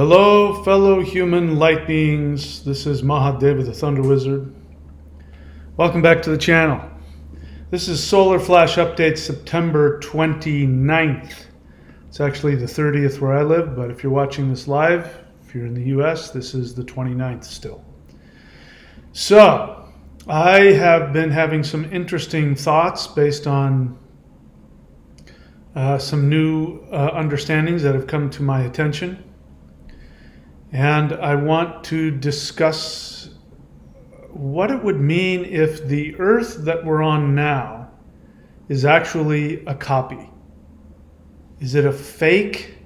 Hello, fellow human light beings. This is Mahadeva, the Thunder Wizard. Welcome back to the channel. This is Solar Flash Update September 29th. It's actually the 30th where I live, but if you're watching this live, if you're in the US, this is the 29th still. So, I have been having some interesting thoughts based on some new understandings that have come to my attention. And I want to discuss what it would mean if the Earth that we're on now is actually a copy. Is it a fake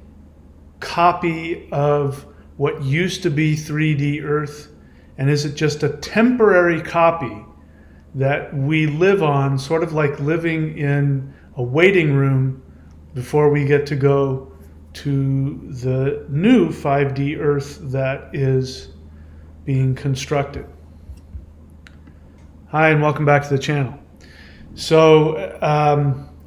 copy of what used to be 3D Earth? And is it just a temporary copy that we live on, sort of like living in a waiting room before we get to go to the new 5D Earth that is being constructed? Hi, and welcome back to the channel. So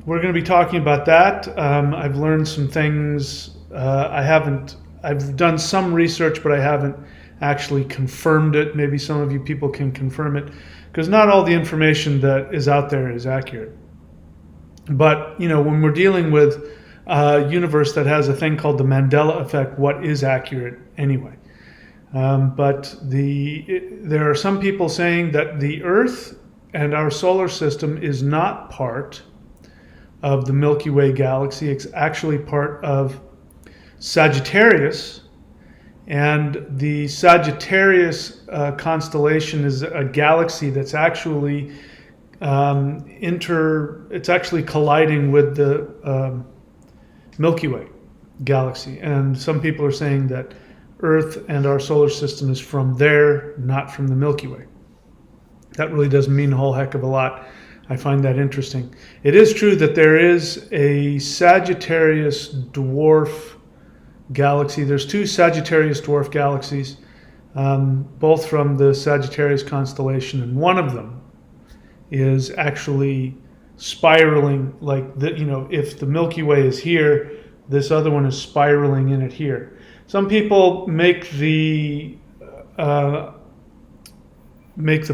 we're going to be talking about that. I've learned some things. I've done some research, but I haven't actually confirmed it. Maybe some of you people can confirm it, because not all the information that is out there is accurate. But, you know, when we're dealing with a universe that has a thing called the Mandela effect, what is accurate anyway? But there are some people saying that the Earth and our solar system is not part of the Milky Way galaxy. It's actually part of Sagittarius, and the Sagittarius constellation is a galaxy that's actually it's actually colliding with the Milky Way galaxy. And some people are saying that Earth and our solar system is from there, not from the Milky Way. That really doesn't mean a whole heck of a lot. I find that interesting. It is true that there is a Sagittarius dwarf galaxy. There's two Sagittarius dwarf galaxies, both from the Sagittarius constellation, and one of them is actually spiraling, like if the Milky Way is here, this other one is spiraling in it here. Some people make the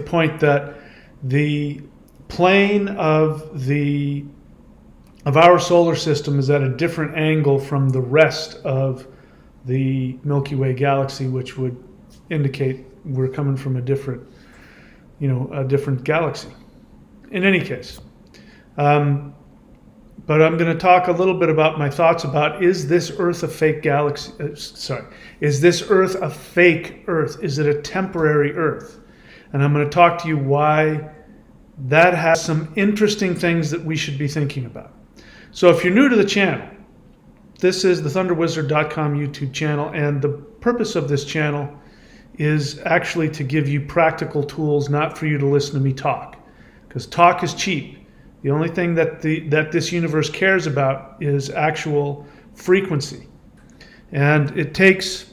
point that the plane of our solar system is at a different angle from the rest of the Milky Way galaxy, which would indicate we're coming from a different galaxy. In any case, but I'm going to talk a little bit about my thoughts about, is this Earth a fake galaxy? Is this Earth a fake Earth? Is it a temporary Earth? And I'm going to talk to you why that has some interesting things that we should be thinking about. So if you're new to the channel, this is the thunderwizard.com YouTube channel, and the purpose of this channel is actually to give you practical tools, not for you to listen to me talk, because talk is cheap. The only thing that this universe cares about is actual frequency. And it takes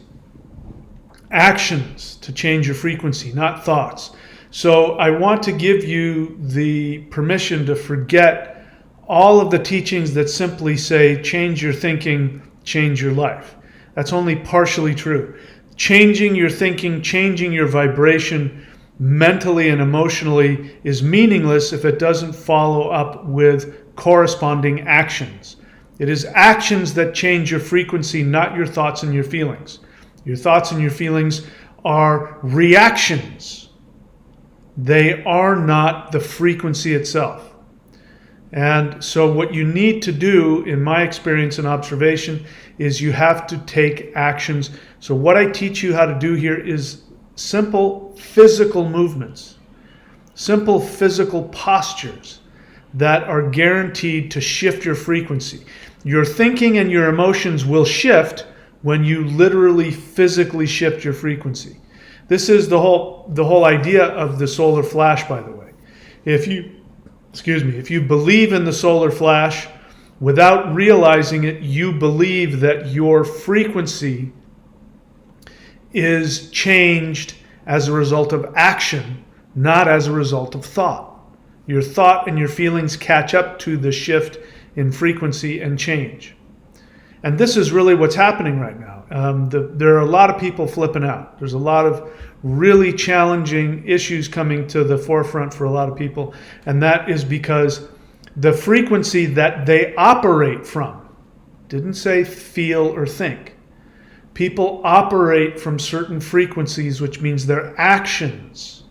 actions to change your frequency, not thoughts. So I want to give you the permission to forget all of the teachings that simply say, change your thinking, change your life. That's only partially true. Changing your thinking, changing your vibration mentally and emotionally is meaningless if it doesn't follow up with corresponding actions. It is actions that change your frequency, not your thoughts and your feelings. Your thoughts and your feelings are reactions. They are not the frequency itself. And so what you need to do, in my experience and observation, is you have to take actions. So what I teach you how to do here is simple physical movements, simple physical postures that are guaranteed to shift your frequency. Your thinking and your emotions will shift when you literally physically shift your frequency. This is the whole idea of the solar flash, by the way. If you believe in the solar flash without realizing it, you believe that your frequency is changed as a result of action, not as a result of thought. Your thought and your feelings catch up to the shift in frequency and change. And this is really what's happening right now. There are a lot of people flipping out. There's a lot of really challenging issues coming to the forefront for a lot of people. And that is because the frequency that they operate from, didn't say feel or think. People operate from certain frequencies, which means their actions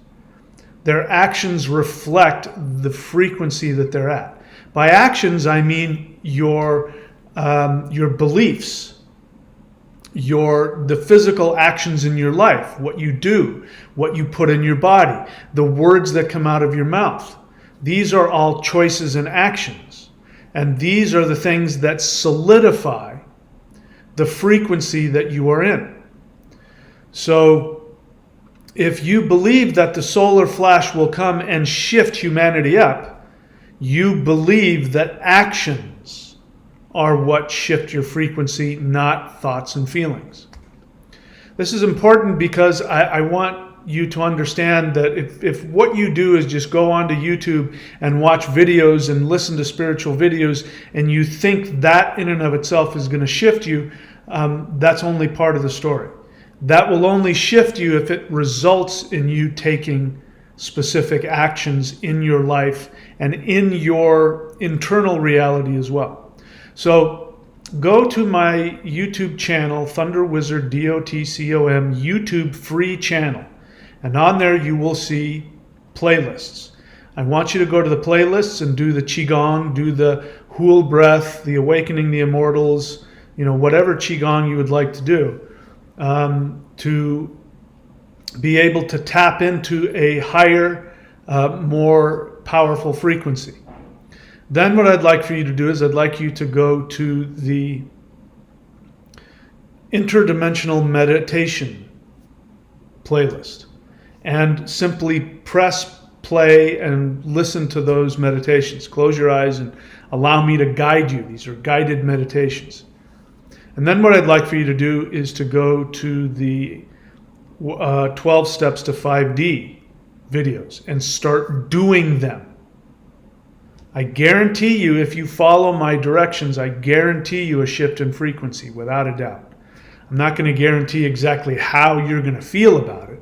reflect the frequency that they're at. By actions, I mean your beliefs, the physical actions in your life, what you do, what you put in your body, the words that come out of your mouth. These are all choices and actions. And these are the things that solidify the frequency that you are in. So if you believe that the solar flash will come and shift humanity up, you believe that actions are what shift your frequency, not thoughts and feelings. This is important because I want you to understand that if what you do is just go onto YouTube and watch videos and listen to spiritual videos, and you think that in and of itself is going to shift you, that's only part of the story. That will only shift you if it results in you taking specific actions in your life and in your internal reality as well. So go to my YouTube channel, Thunder Wizard DOTCOM, YouTube free channel. And on there you will see playlists. I want you to go to the playlists and do the Qigong, do the Hool breath, the Awakening the Immortals, whatever Qigong you would like to do, to be able to tap into a higher, more powerful frequency. Then what I'd like for you to do is I'd like you to go to the Interdimensional meditation playlist and simply press play and listen to those meditations. Close your eyes and allow me to guide you. These are guided meditations. And then what I'd like for you to do is to go to the 12 Steps to 5D videos and start doing them. I guarantee you, if you follow my directions, I guarantee you a shift in frequency, without a doubt. I'm not going to guarantee exactly how you're going to feel about it.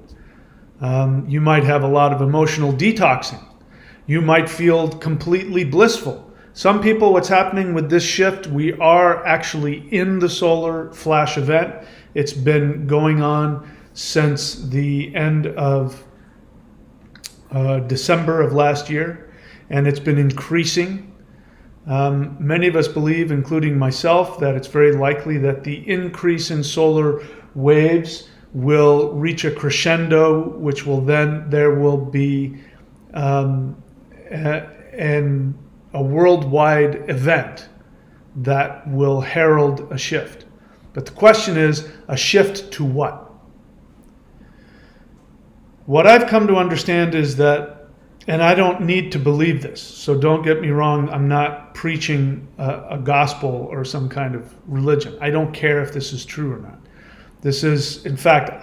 You might have a lot of emotional detoxing. You might feel completely blissful. Some people, what's happening with this shift, we are actually in the solar flash event. It's been going on since the end of December of last year, and it's been increasing. Many of us believe, including myself, that it's very likely that the increase in solar waves will reach a crescendo, which will then, there will be a worldwide event that will herald a shift. But the question is, a shift to what? What I've come to understand is that, and I don't need to believe this, so don't get me wrong, I'm not preaching a gospel or some kind of religion. I don't care if this is true or not. This is, in fact,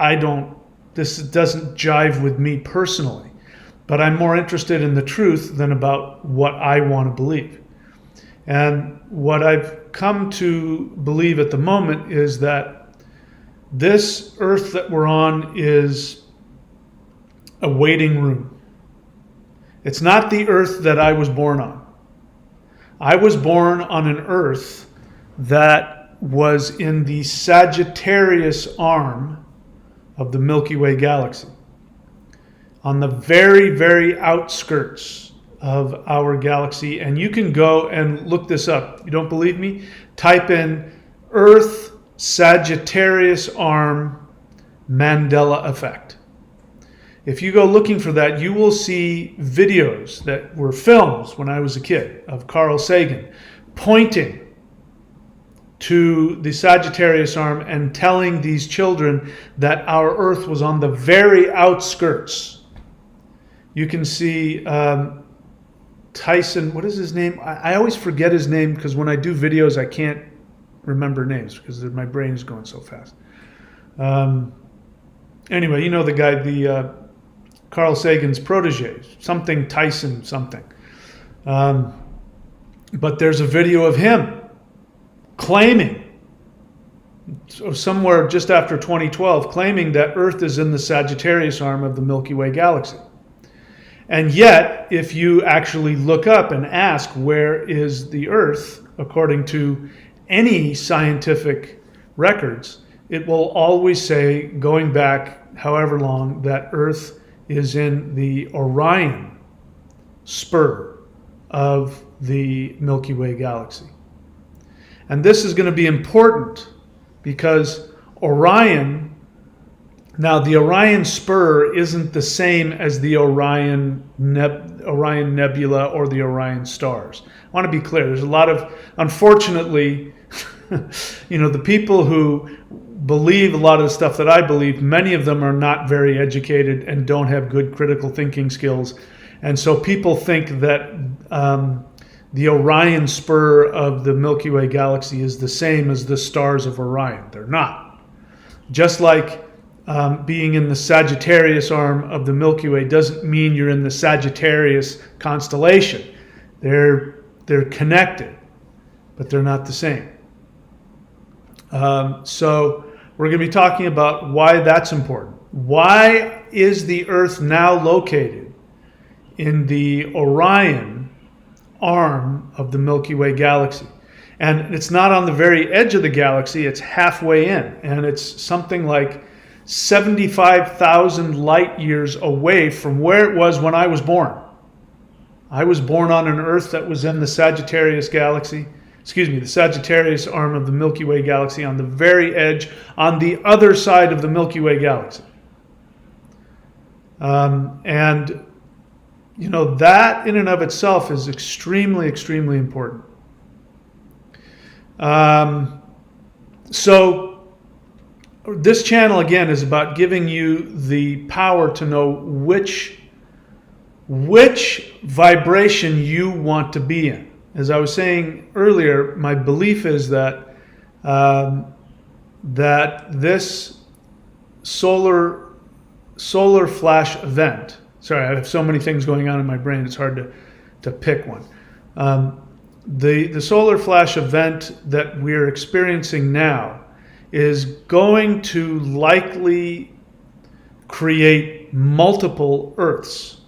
this doesn't jive with me personally, but I'm more interested in the truth than about what I want to believe. And what I've come to believe at the moment is that this earth that we're on is a waiting room. It's not the earth that I was born on. I was born on an earth that was in the Sagittarius arm of the Milky Way galaxy, on the very, very outskirts of our galaxy. And you can go and look this up. You don't believe me? Type in Earth Sagittarius arm Mandela effect. If you go looking for that, you will see videos that were films when I was a kid of Carl Sagan pointing to the Sagittarius arm and telling these children that our Earth was on the very outskirts. You can see Tyson, what is his name? I always forget his name because when I do videos I can't remember names because my brain is going so fast. Anyway, you know the guy, the Carl Sagan's protege, something Tyson something. But there's a video of him claiming so somewhere just after 2012, claiming that Earth is in the Sagittarius arm of the Milky Way galaxy. And yet, if you actually look up and ask where is the Earth, according to any scientific records, it will always say, going back however long, that Earth is in the Orion spur of the Milky Way galaxy. And this is going to be important because Orion, now the Orion spur isn't the same as the Orion Nebula or the Orion stars. I want to be clear. There's a lot of, unfortunately, the people who believe a lot of the stuff that I believe, many of them are not very educated and don't have good critical thinking skills. And so people think that the Orion spur of the Milky Way galaxy is the same as the stars of Orion. They're not. Just like being in the Sagittarius arm of the Milky Way doesn't mean you're in the Sagittarius constellation. They're connected, but they're not the same. So we're going to be talking about why that's important. Why is the Earth now located in the Orion arm of the Milky Way galaxy? And it's not on the very edge of the galaxy, it's halfway in, and it's something like 75,000 light years away from where it was when I was born. I was born on an Earth that was in the Sagittarius galaxy, the Sagittarius arm of the Milky Way galaxy, on the very edge, on the other side of the Milky Way galaxy. That in and of itself is extremely, extremely important. So this channel, again, is about giving you the power to know which vibration you want to be in. As I was saying earlier, my belief is that this solar flash event, sorry, I have so many things going on in my brain, it's hard to pick one. The solar flash event that we're experiencing now is going to likely create multiple Earths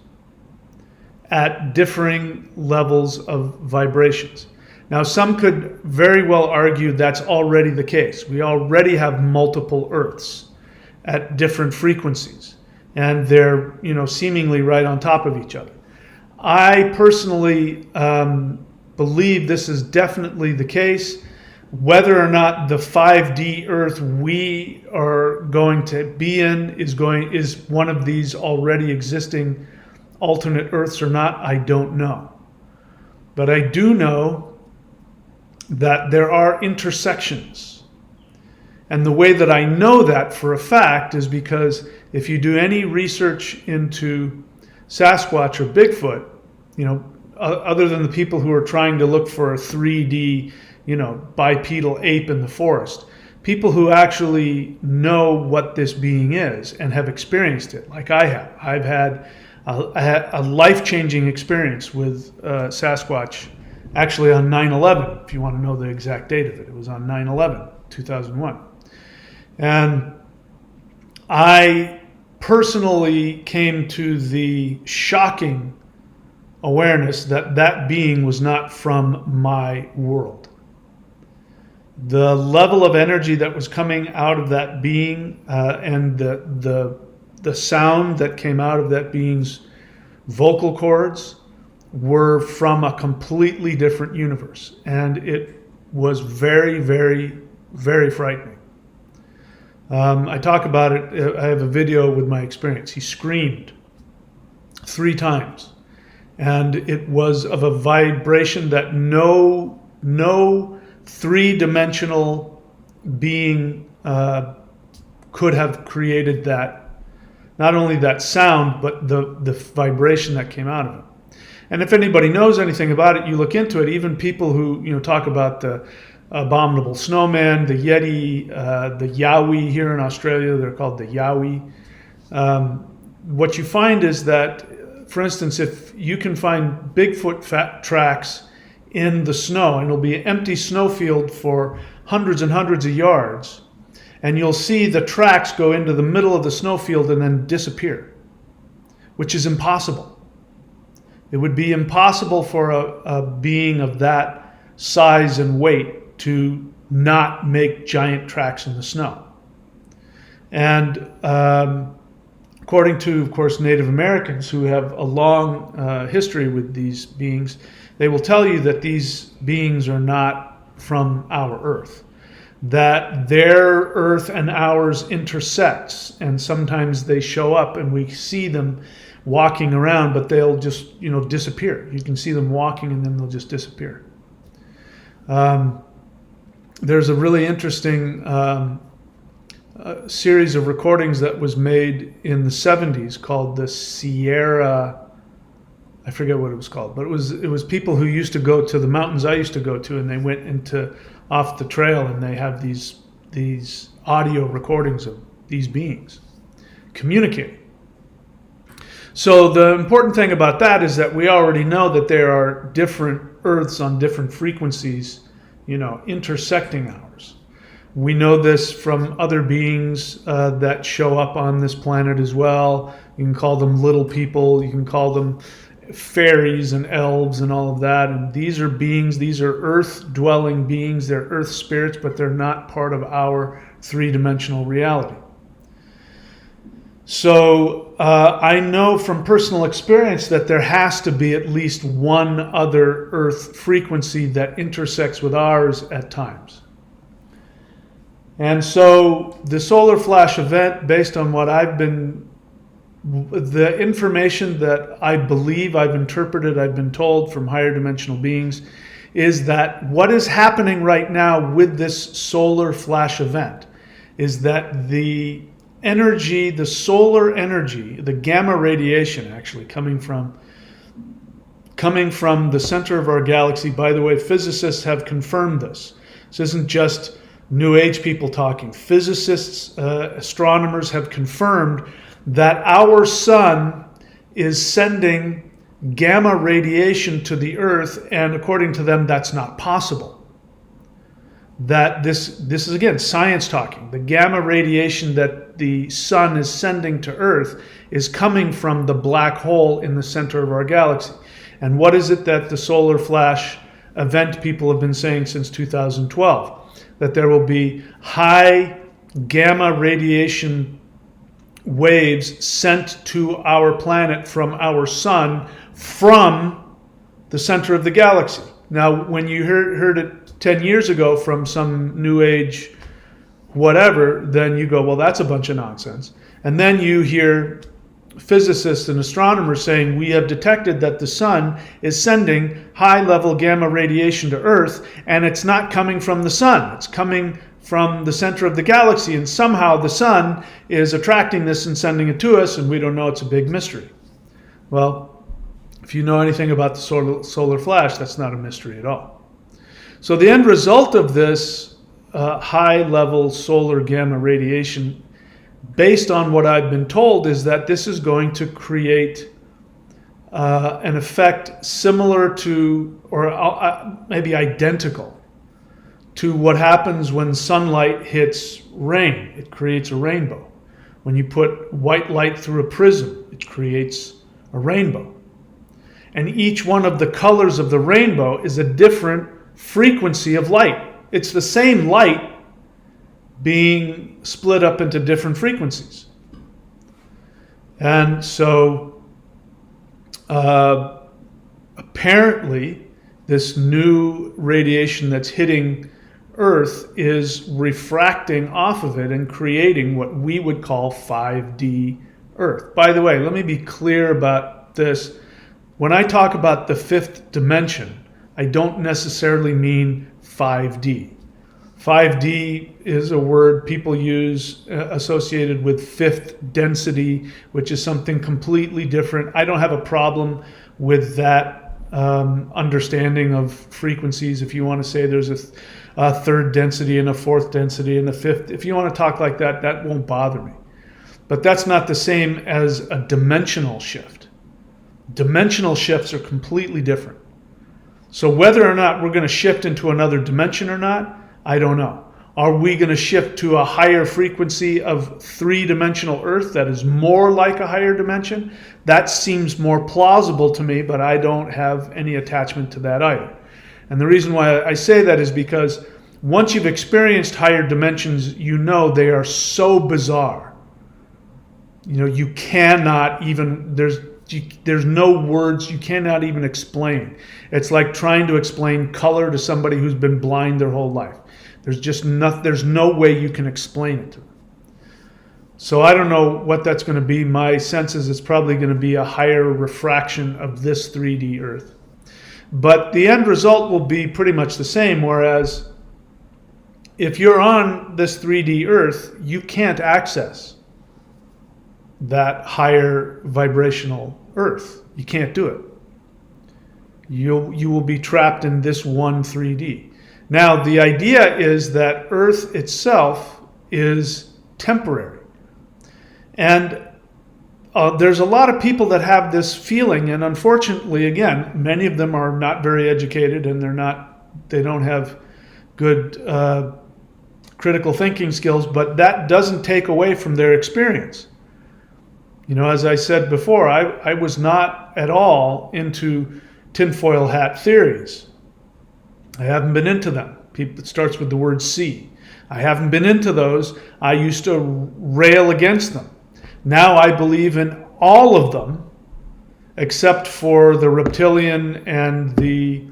at differing levels of vibrations. Now, some could very well argue that's already the case. We already have multiple Earths at different frequencies, and they're seemingly right on top of each other. I personally believe this is definitely the case. Whether or not the 5D Earth we are going to be in is one of these already existing alternate Earths or not, I don't know. But I do know that there are intersections. And the way that I know that for a fact is because if you do any research into Sasquatch or Bigfoot, other than the people who are trying to look for a 3D, bipedal ape in the forest, people who actually know what this being is and have experienced it, like I have. I've had a life-changing experience with Sasquatch, actually on 9/11, if you want to know the exact date of it. It was on 9/11, 2001. And I personally came to the shocking awareness that being was not from my world. The level of energy that was coming out of that being and the sound that came out of that being's vocal cords were from a completely different universe. And it was very, very, very frightening. I talk about it. I have a video with my experience. He screamed 3 times. And it was of a vibration that no 3-dimensional being could have created that. Not only that sound, but the vibration that came out of it. And if anybody knows anything about it, you look into it. Even people who talk about the abominable snowman, the Yeti, the Yowie here in Australia, they're called the Yowie. What you find is that, for instance, if you can find Bigfoot tracks in the snow, and it'll be an empty snowfield for hundreds and hundreds of yards, and you'll see the tracks go into the middle of the snowfield and then disappear, which is impossible. It would be impossible for a being of that size and weight to not make giant tracks in the snow. And according to, of course, Native Americans who have a long history with these beings, they will tell you that these beings are not from our Earth, that their Earth and ours intersects, and sometimes they show up and we see them walking around, but they'll just, disappear. You can see them walking and then they'll just disappear. There's a really interesting series of recordings that was made in the 70s called the Sierra, I forget what it was called, but it was people who used to go to the mountains I used to go to, and they went off the trail, and they have these audio recordings of these beings communicating. So the important thing about that is that we already know that there are different Earths on different frequencies, intersecting ours. We know this from other beings that show up on this planet as well. You can call them little people, you can call them fairies and elves and all of that. And these are beings, these are Earth-dwelling beings, they're Earth spirits, but they're not part of our three-dimensional reality. So I know from personal experience that there has to be at least one other Earth frequency that intersects with ours at times. And so the solar flash event, based on what the information that I believe I've interpreted, I've been told from higher dimensional beings, is that what is happening right now with this solar flash event is that the energy, the solar energy, the gamma radiation actually coming from the center of our galaxy. By the way, physicists have confirmed this. This isn't just New Age people talking. Physicists, astronomers have confirmed that our sun is sending gamma radiation to the Earth, and according to them, that's not possible. That this is, again, science talking. The gamma radiation that the sun is sending to Earth is coming from the black hole in the center of our galaxy. And what is it that the solar flash event people have been saying since 2012? That there will be high gamma radiation waves sent to our planet from our sun from the center of the galaxy. Now, when you heard it 10 years ago from some New Age whatever, then you go, well, that's a bunch of nonsense. And then you hear physicists and astronomers saying, we have detected that the sun is sending high-level gamma radiation to Earth, and it's not coming from the sun. It's coming from the center of the galaxy, and somehow the sun is attracting this and sending it to us, and we don't know. It's a big mystery. Well, if you know anything about the solar flash, that's not a mystery at all. So the end result of this high-level solar gamma radiation, based on what I've been told, is that this is going to create an effect similar to, or maybe identical to what happens when sunlight hits rain. It creates a rainbow. When you put white light through a prism, it creates a rainbow. And each one of the colors of the rainbow is a different frequency of light. It's the same light being split up into different frequencies. And so apparently this new radiation that's hitting Earth is refracting off of it and creating what we would call 5D Earth. By the way, let me be clear about this. When I talk about the fifth dimension, I don't necessarily mean 5D. 5D is a word people use associated with fifth density, which is something completely different. I don't have a problem with that understanding of frequencies. If you want to say there's a third density and a fourth density and a fifth, if you want to talk like that, that won't bother me. But that's not the same as a dimensional shift. Dimensional shifts are completely different. So whether or not we're going to shift into another dimension or not, I don't know. Are we going to shift to a higher frequency of three-dimensional Earth that is more like a higher dimension? That seems more plausible to me, but I don't have any attachment to that either. And the reason why I say that is because once you've experienced higher dimensions, you know they are so bizarre. You know, you cannot even, there's no words, you cannot even explain. It's like trying to explain color to somebody who's been blind their whole life. There's no way you can explain it to them. So I don't know what that's going to be. My sense is it's probably going to be a higher refraction of this 3D Earth. But the end result will be pretty much the same, whereas if you're on this 3D Earth, you can't access that higher vibrational Earth. You can't do it. You will be trapped in this one 3D. Now, the idea is that Earth itself is temporary. And there's a lot of people that have this feeling, and unfortunately, again, many of them are not very educated, and they don't have good critical thinking skills, but that doesn't take away from their experience. You know, as I said before, I was not at all into tinfoil hat theories. I haven't been into them. It starts with the word C. I haven't been into those. I used to rail against them. Now I believe in all of them, except for the reptilian and the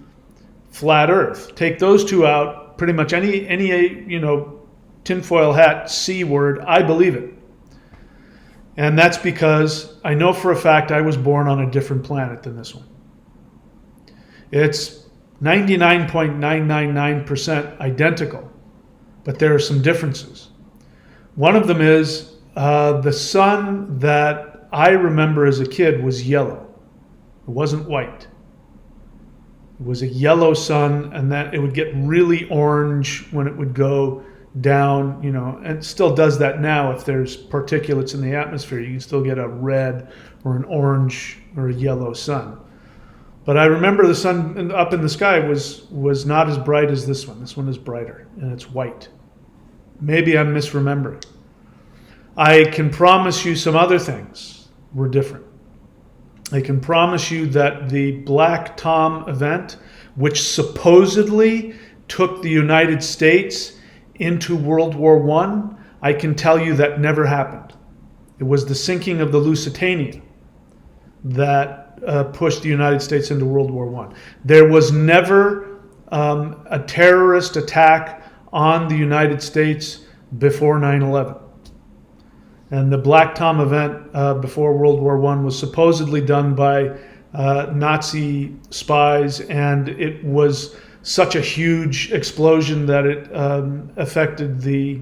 flat Earth. Take those two out. Pretty much any tinfoil hat C word, I believe it. And that's because I know for a fact I was born on a different planet than this one. It's 99.999% identical, but there are some differences. One of them is the sun that I remember as a kid was yellow. It wasn't white. It was a yellow sun, and that it would get really orange when it would go down, you know, and it still does that now. If there's particulates in the atmosphere, you can still get a red or an orange or a yellow sun. But I remember the sun up in the sky was not as bright as this one. This one is brighter, and it's white. Maybe I'm misremembering. I can promise you some other things were different. I can promise you that the Black Tom event, which supposedly took the United States into World War I can tell you that never happened. It was the sinking of the Lusitania that pushed the United States into World War I. There was never a terrorist attack on the United States before 9/11. And the Black Tom event before World War I was supposedly done by Nazi spies, and it was such a huge explosion that it affected the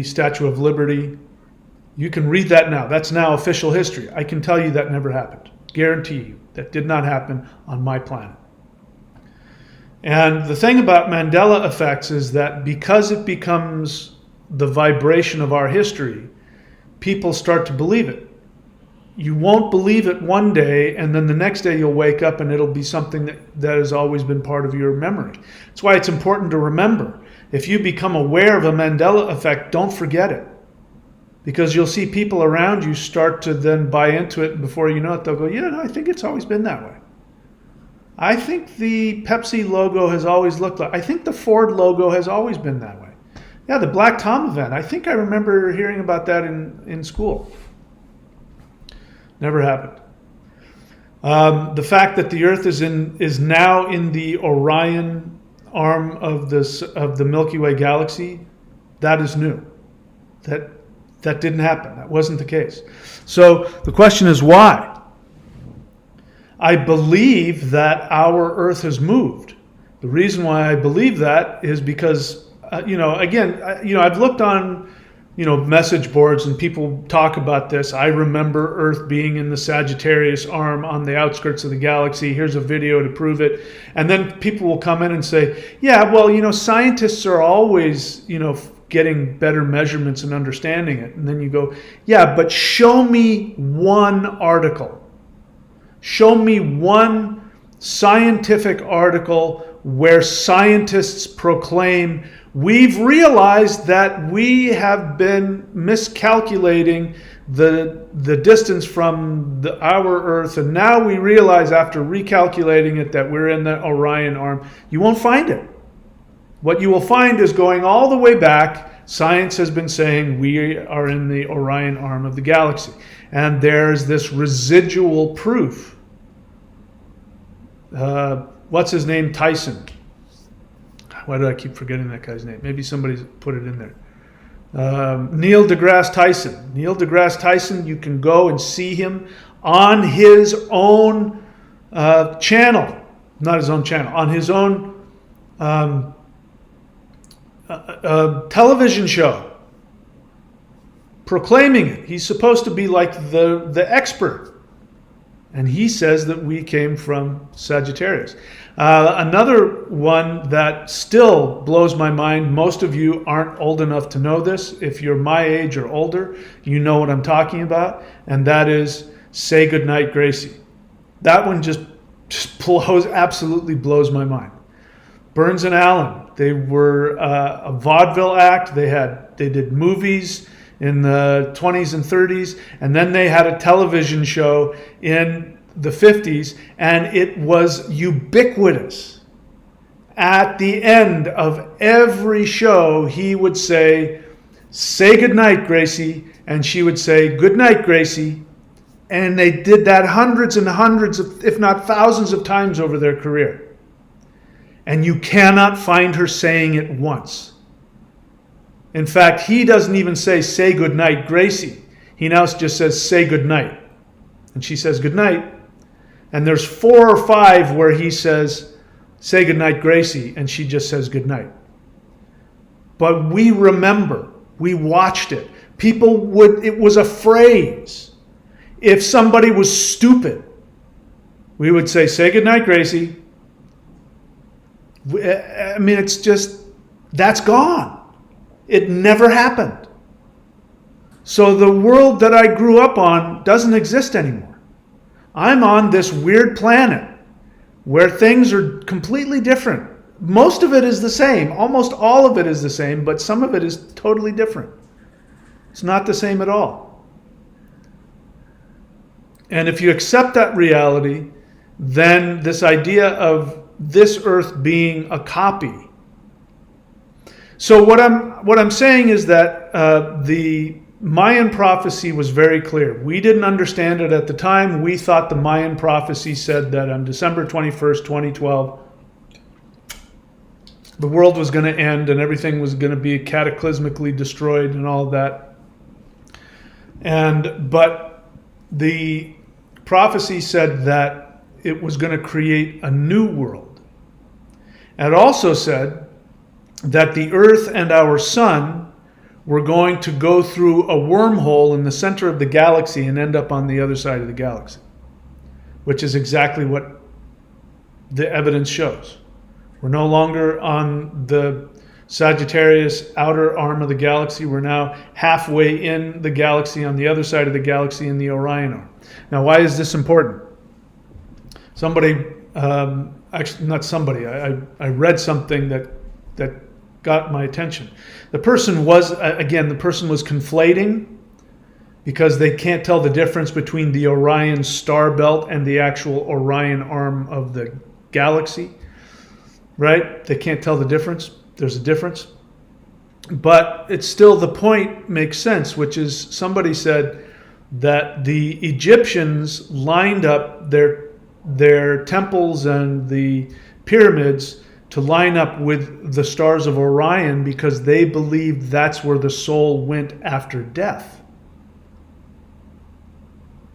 Statue of Liberty. You can read that now. That's now official history. I can tell you that never happened. Guarantee you that did not happen on my planet. And the thing about Mandela effects is that because it becomes the vibration of our history, people start to believe it. You won't believe it one day, and then the next day you'll wake up and it'll be something that has always been part of your memory. That's why it's important to remember. If you become aware of a Mandela effect, don't forget it. Because you'll see people around you start to then buy into it, and before you know it, they'll go, yeah, no, I think it's always been that way. I think the Pepsi logo has always looked like, I think the Ford logo has always been that way. Yeah, the Black Tom event, I think I remember hearing about that in school. Never happened. The fact that the Earth is now in the Orion arm of the Milky Way galaxy, that is new. That didn't happen. That wasn't the case. So the question is why? I believe that our Earth has moved. The reason why I believe that is because, I've looked on, message boards and people talk about this. I remember Earth being in the Sagittarius arm on the outskirts of the galaxy. Here's a video to prove it. And then people will come in and say, yeah, well, scientists are always, getting better measurements and understanding it. And then you go, yeah, but show me one article. Show me one scientific article where scientists proclaim, we've realized that we have been miscalculating the distance from our Earth, and now we realize after recalculating it that we're in the Orion arm. You won't find it. What you will find is going all the way back. Science has been saying we are in the Orion arm of the galaxy. And there's this residual proof. What's his name? Tyson. Why do I keep forgetting that guy's name? Maybe somebody put it in there. Neil deGrasse Tyson. Neil deGrasse Tyson, you can go and see him on his own channel. Not his own channel, on his own television show, proclaiming it. He's supposed to be like the expert. And he says that we came from Sagittarius. Another one that still blows my mind, most of you aren't old enough to know this. If you're my age or older, you know what I'm talking about. And that is Say Goodnight, Gracie. That one just absolutely blows my mind. Burns and Allen, they were a vaudeville act. They did movies in the 20s and 30s, and then they had a television show in the 50s, and it was ubiquitous. At the end of every show, he would say, "Say goodnight, Gracie," and she would say, "Goodnight, Gracie." And they did that hundreds and hundreds of, if not thousands of times over their career. And you cannot find her saying it once. In fact, he doesn't even say goodnight, Gracie. He now just says, "Say goodnight." And she says, "Goodnight." And there's 4 or 5 where he says, "Say goodnight, Gracie," and she just says goodnight. But we remember, we watched it. It was a phrase. If somebody was stupid, we would say goodnight, Gracie. I mean, it's just, that's gone. It never happened. So the world that I grew up on doesn't exist anymore. I'm on this weird planet where things are completely different. Most of it is the same. Almost all of it is the same, but some of it is totally different. It's not the same at all. And if you accept that reality, then this idea of this earth being a copy. So what I'm saying is that the Mayan prophecy was very clear. We didn't understand it at the time. We thought the Mayan prophecy said that on December 21st, 2012, the world was going to end and everything was going to be cataclysmically destroyed and all that. But the prophecy said that it was going to create a new world. And it also said that the earth and our sun were going to go through a wormhole in the center of the galaxy and end up on the other side of the galaxy, which is exactly what the evidence shows. We're no longer on the Sagittarius outer arm of the galaxy. We're now halfway in the galaxy, on the other side of the galaxy, in the Orion arm. Now, why is this important? Actually not somebody, I read something that got my attention. The person was conflating, because they can't tell the difference between the Orion star belt and the actual Orion arm of the galaxy, right? They can't tell the difference. There's a difference. But it's still, the point makes sense, which is somebody said that the Egyptians lined up their temples and the pyramids to line up with the stars of Orion because they believed that's where the soul went after death.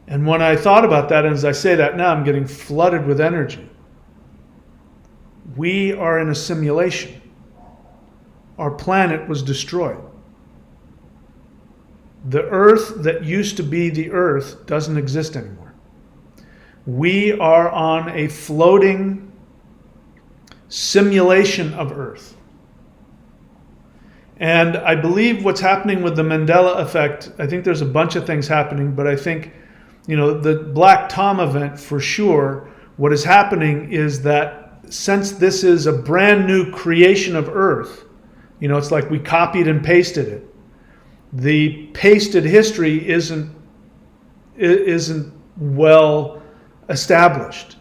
And when I thought about that, and as I say that now, I'm getting flooded with energy. We are in a simulation. Our planet was destroyed. The earth that used to be the earth doesn't exist anymore. We are on a floating simulation of earth. And I believe what's happening with the Mandela effect, I think there's a bunch of things happening, but I think, the Black Tom event for sure, what is happening is that since this is a brand new creation of Earth, it's like we copied and pasted it. The pasted history isn't well established.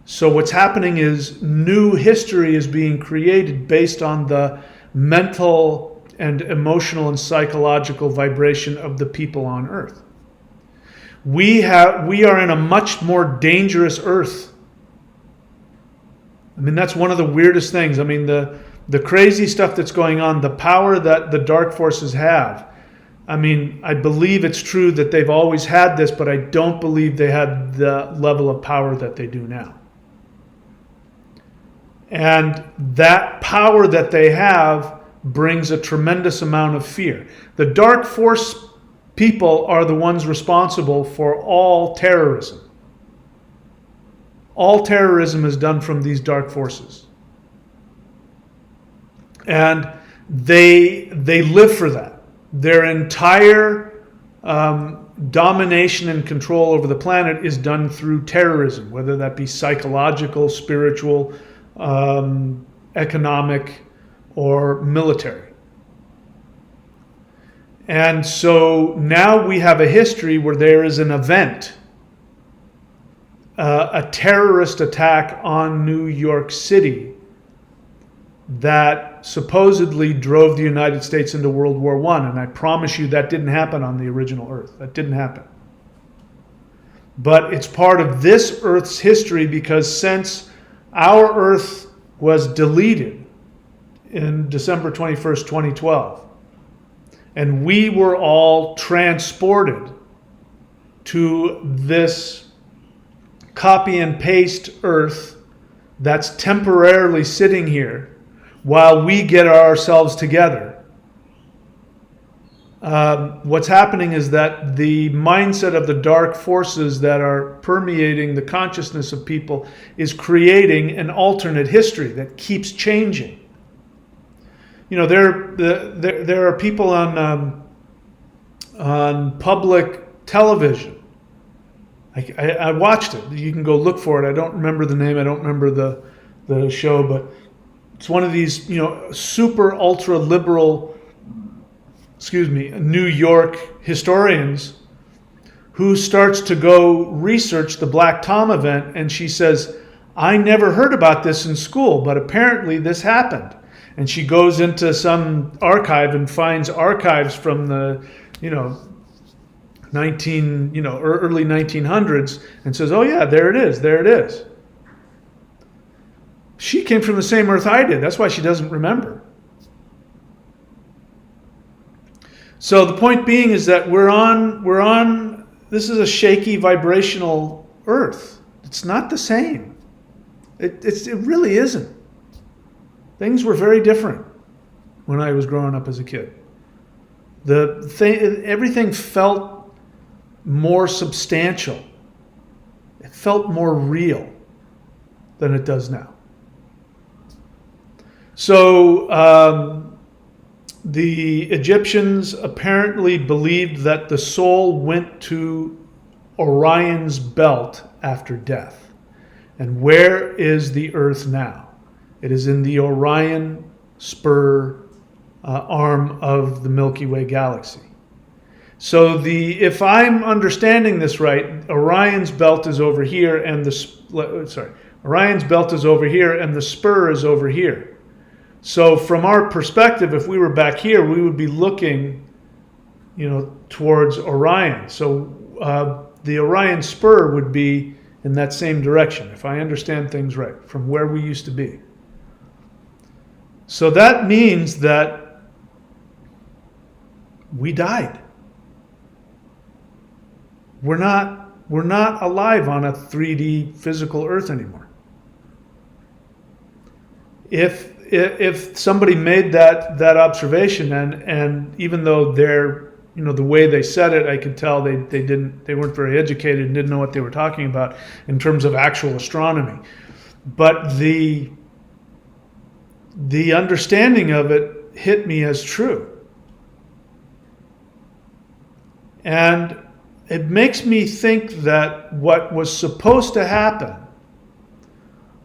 So what's happening is new history is being created based on the mental and emotional and psychological vibration of the people on Earth. We are in a much more dangerous Earth. I mean, that's one of the weirdest things. I mean, the crazy stuff that's going on, the power that the dark forces have. I mean, I believe it's true that they've always had this, but I don't believe they had the level of power that they do now. And that power that they have brings a tremendous amount of fear. The dark force people are the ones responsible for all terrorism. All terrorism is done from these dark forces. And they live for that. Their entire domination and control over the planet is done through terrorism, whether that be psychological, spiritual, economic, or military. And so now we have a history where there is an event, a terrorist attack on New York City that supposedly drove the United States into World War I. And I promise you that didn't happen on the original Earth. That didn't happen. But it's part of this Earth's history because since our Earth was deleted in December 21st, 2012, and we were all transported to this copy and paste Earth that's temporarily sitting here while we get ourselves together. What's happening is that the mindset of the dark forces that are permeating the consciousness of people is creating an alternate history that keeps changing. There are people on public television. I watched it. You can go look for it. I don't remember the name. I don't remember the show, but it's one of these, super ultra liberal, New York historians who starts to go research the Black Tom event, and she says, I never heard about this in school, but apparently this happened. And she goes into some archive and finds archives from the, early 1900s and says, oh yeah, there it is. She came from the same Earth I did. That's why she doesn't remember. So the point being is that we're on, this is a shaky vibrational Earth. It's not the same. It really isn't. Things were very different when I was growing up as a kid. Everything felt more substantial. It felt more real than it does now. So the Egyptians apparently believed that the soul went to Orion's belt after death. And where is the Earth now? It is in the Orion spur arm of the Milky Way galaxy. So if I'm understanding this right, Orion's belt is over here, and Orion's belt is over here, and the spur is over here. So from our perspective, if we were back here, we would be looking, towards Orion. So the Orion spur would be in that same direction, if I understand things right, from where we used to be. So that means that we died. We're not alive on a 3D physical Earth anymore. If somebody made that observation, and even though they're, the way they said it, I could tell they weren't very educated and didn't know what they were talking about in terms of actual astronomy. But the understanding of it hit me as true. And it makes me think that what was supposed to happen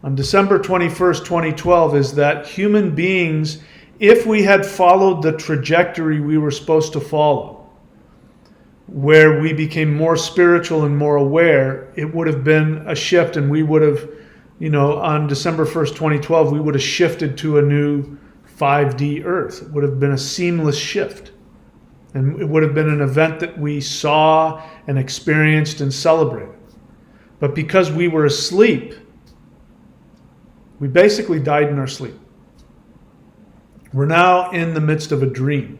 on December 21st, 2012, is that human beings, if we had followed the trajectory we were supposed to follow, where we became more spiritual and more aware, it would have been a shift, and we would have, on December 1st, 2012, we would have shifted to a new 5D Earth. It would have been a seamless shift. And it would have been an event that we saw and experienced and celebrated. But because we were asleep, we basically died in our sleep. We're now in the midst of a dream.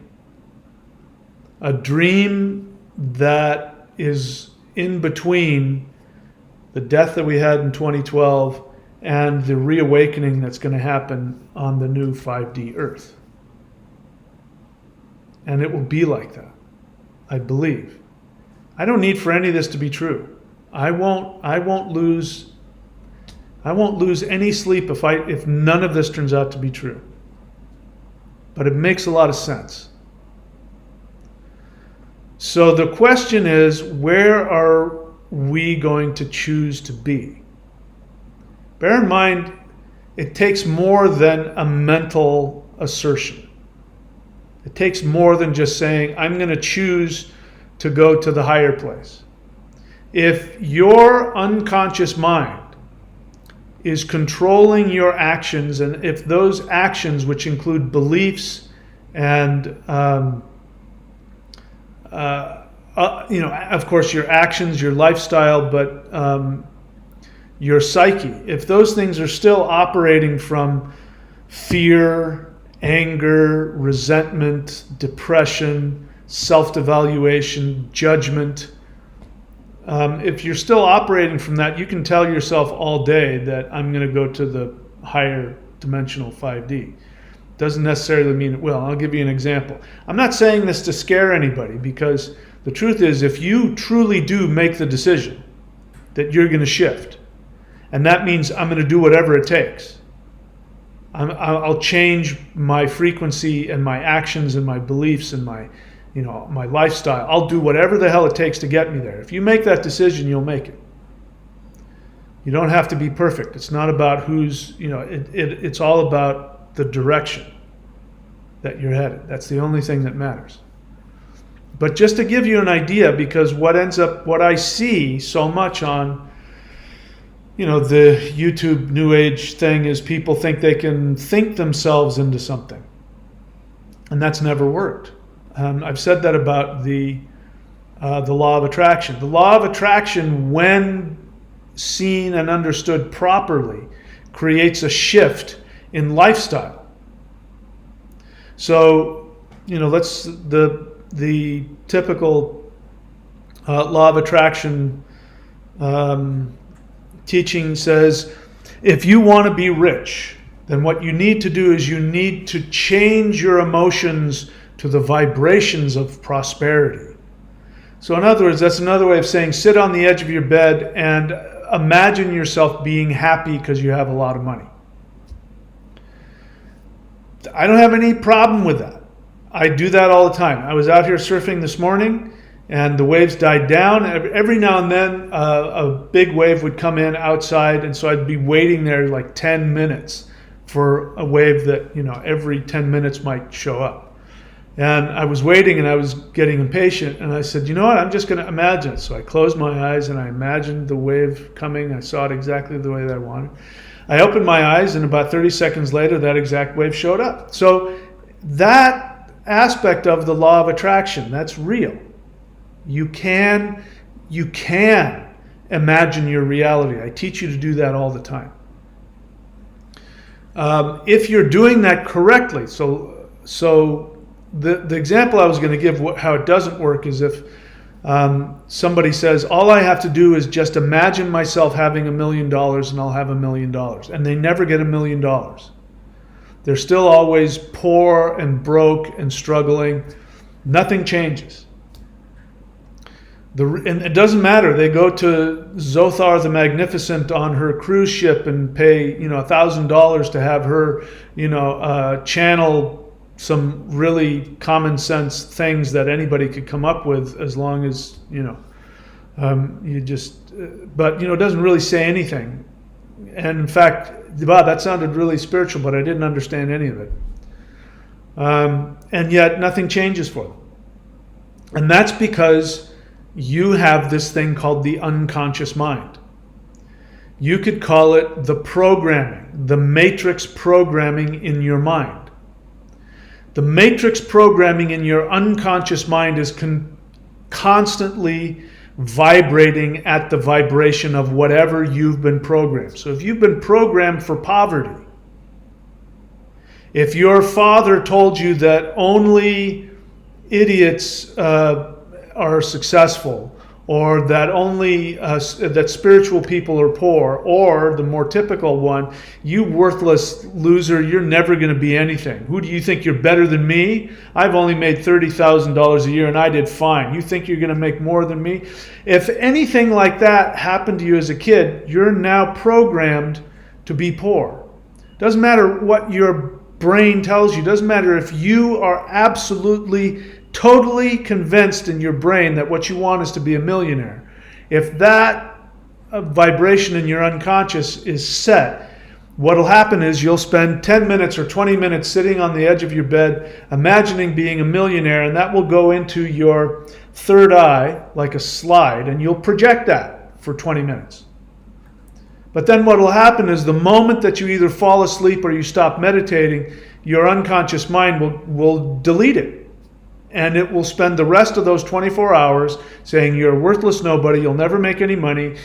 A dream that is in between the death that we had in 2012 and the reawakening that's going to happen on the new 5D Earth. And it will be like that, I believe. I don't need for any of this to be true. I won't lose any sleep if none of this turns out to be true. But it makes a lot of sense. So the question is, where are we going to choose to be? Bear in mind, it takes more than a mental assertion. It takes more than just saying, I'm going to choose to go to the higher place. If your unconscious mind is controlling your actions, and if those actions, which include beliefs and, of course, your actions, your lifestyle, but your psyche, if those things are still operating from fear, anger, resentment, depression, self-devaluation, judgment, if you're still operating from that, you can tell yourself all day that I'm going to go to the higher dimensional 5D. Doesn't necessarily mean it will. I'll give you an example. I'm not saying this to scare anybody, because the truth is, if you truly do make the decision that you're going to shift, and that means I'm going to do whatever it takes, I'll change my frequency and my actions and my beliefs and my lifestyle. I'll do whatever the hell it takes to get me there. If you make that decision, you'll make it. You don't have to be perfect. It's not about it's all about the direction that you're headed. That's the only thing that matters. But just to give you an idea, because what I see so much on the YouTube New Age thing is people think they can think themselves into something. And that's never worked. I've said that about the law of attraction. The law of attraction, when seen and understood properly, creates a shift in lifestyle. So, the typical law of attraction teaching says, if you want to be rich, then what you need to do is you need to change your emotions to the vibrations of prosperity. So in other words, that's another way of saying, sit on the edge of your bed and imagine yourself being happy because you have a lot of money. I don't have any problem with that. I do that all the time. I was out here surfing this morning, and the waves died down. Every now and then, a big wave would come in outside, and so I'd be waiting there like 10 minutes for a wave that, every 10 minutes might show up. And I was waiting, and I was getting impatient, and I said, you know what, I'm just going to imagine it. So I closed my eyes, and I imagined the wave coming. I saw it exactly the way that I wanted. I opened my eyes, and about 30 seconds later, that exact wave showed up. So that aspect of the law of attraction, that's real. You can imagine your reality. I teach you to do that all the time. If you're doing that correctly, so the example I was going to give, how it doesn't work, is if somebody says, all I have to do is just imagine myself having $1 million and I'll have $1 million. And they never get $1 million. They're still always poor and broke and struggling. Nothing changes. And it doesn't matter. They go to Zothar the Magnificent on her cruise ship and pay $1,000 to have her channel some really common sense things that anybody could come up with, as long as but it doesn't really say anything. And in fact, wow, that sounded really spiritual, but I didn't understand any of it. And yet nothing changes for them. And that's because you have this thing called the unconscious mind. You could call it the programming, the matrix programming in your mind. The matrix programming in your unconscious mind is constantly vibrating at the vibration of whatever you've been programmed. So if you've been programmed for poverty, if your father told you that only idiots are successful, or that only that spiritual people are poor, or the more typical one, you worthless loser, you're never going to be anything. Who do you think, you're better than me? I've only made $30,000 a year and I did fine. You think you're going to make more than me? If anything like that happened to you as a kid, you're now programmed to be poor. Doesn't matter what your brain tells you. Doesn't matter if you are absolutely totally convinced in your brain that what you want is to be a millionaire. If that vibration in your unconscious is set, what'll happen is you'll spend 10 minutes or 20 minutes sitting on the edge of your bed imagining being a millionaire, and that will go into your third eye like a slide, and you'll project that for 20 minutes. But then what will happen is the moment that you either fall asleep or you stop meditating, your unconscious mind will delete it. And it will spend the rest of those 24 hours saying you're a worthless nobody, you'll never make any money,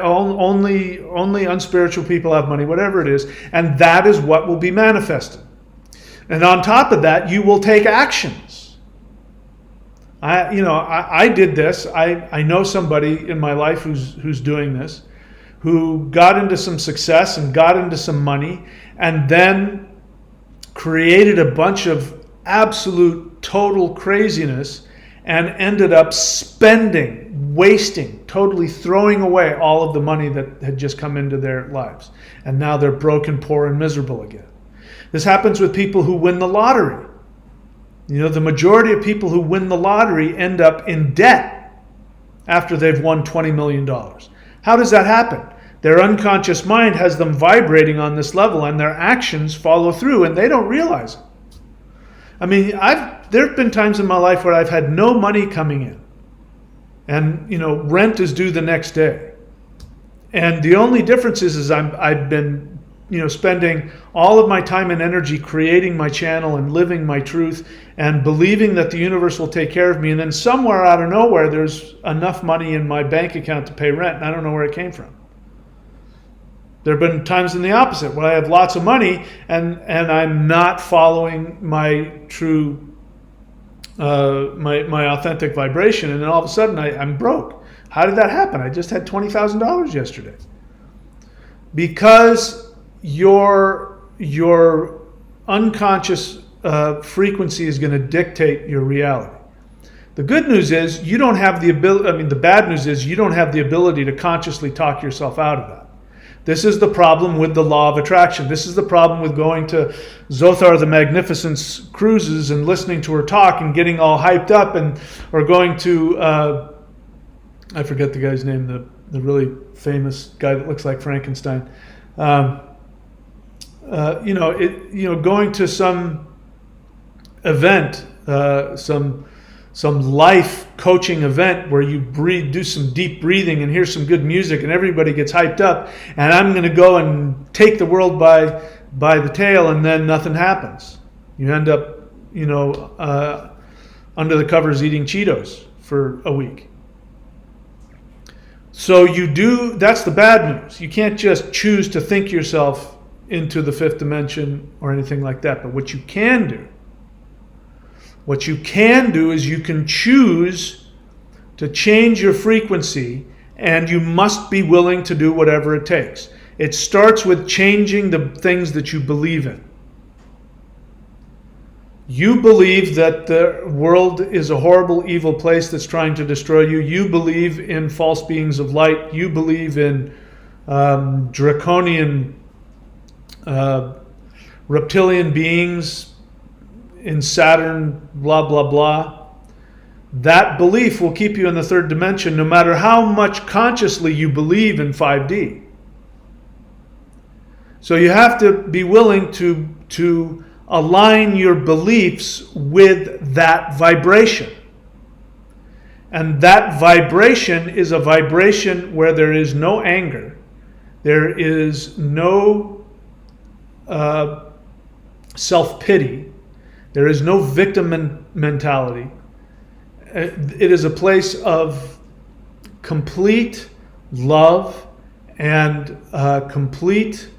only unspiritual people have money, whatever it is. And that is what will be manifested. And on top of that, you will take actions. I did this. I know somebody in my life who's doing this, who got into some success and got into some money, and then created a bunch of absolute total craziness and ended up spending, wasting, totally throwing away all of the money that had just come into their lives. And now they're broken, poor, and miserable again. This happens with people who win the lottery. The majority of people who win the lottery end up in debt after they've won $20 million. How does that happen? Their unconscious mind has them vibrating on this level, and their actions follow through, and they don't realize it. I mean, there have been times in my life where I've had no money coming in, and rent is due the next day, and the only difference is I've been spending all of my time and energy creating my channel and living my truth and believing that the universe will take care of me, and then somewhere out of nowhere there's enough money in my bank account to pay rent, and I don't know where it came from. There have been times in the opposite, where I have lots of money and I'm not following my true, my authentic vibration, and then all of a sudden I'm broke. How did that happen? I just had $20,000 yesterday. Because your unconscious frequency is going to dictate your reality. The good news is you don't have the ability. The bad news is you don't have the ability to consciously talk yourself out of that. This is the problem with the law of attraction. This is the problem with going to Zothar the Magnificent's cruises and listening to her talk and getting all hyped up, or going to, I forget the guy's name, the really famous guy that looks like Frankenstein. Going to some event, some life coaching event where you do some deep breathing and hear some good music and everybody gets hyped up, and I'm going to go and take the world by the tail, and then nothing happens. You end up, under the covers eating Cheetos for a week. So that's the bad news. You can't just choose to think yourself into the fifth dimension or anything like that. But what you can do is you can choose to change your frequency, and you must be willing to do whatever it takes. It starts with changing the things that you believe in. You believe that the world is a horrible, evil place that's trying to destroy you. You believe in false beings of light. You believe in draconian reptilian beings in Saturn, blah, blah, blah. That belief will keep you in the third dimension no matter how much consciously you believe in 5D. So you have to be willing to align your beliefs with that vibration. And that vibration is a vibration where there is no anger, there is no self-pity, there is no victim mentality. It is a place of complete love and complete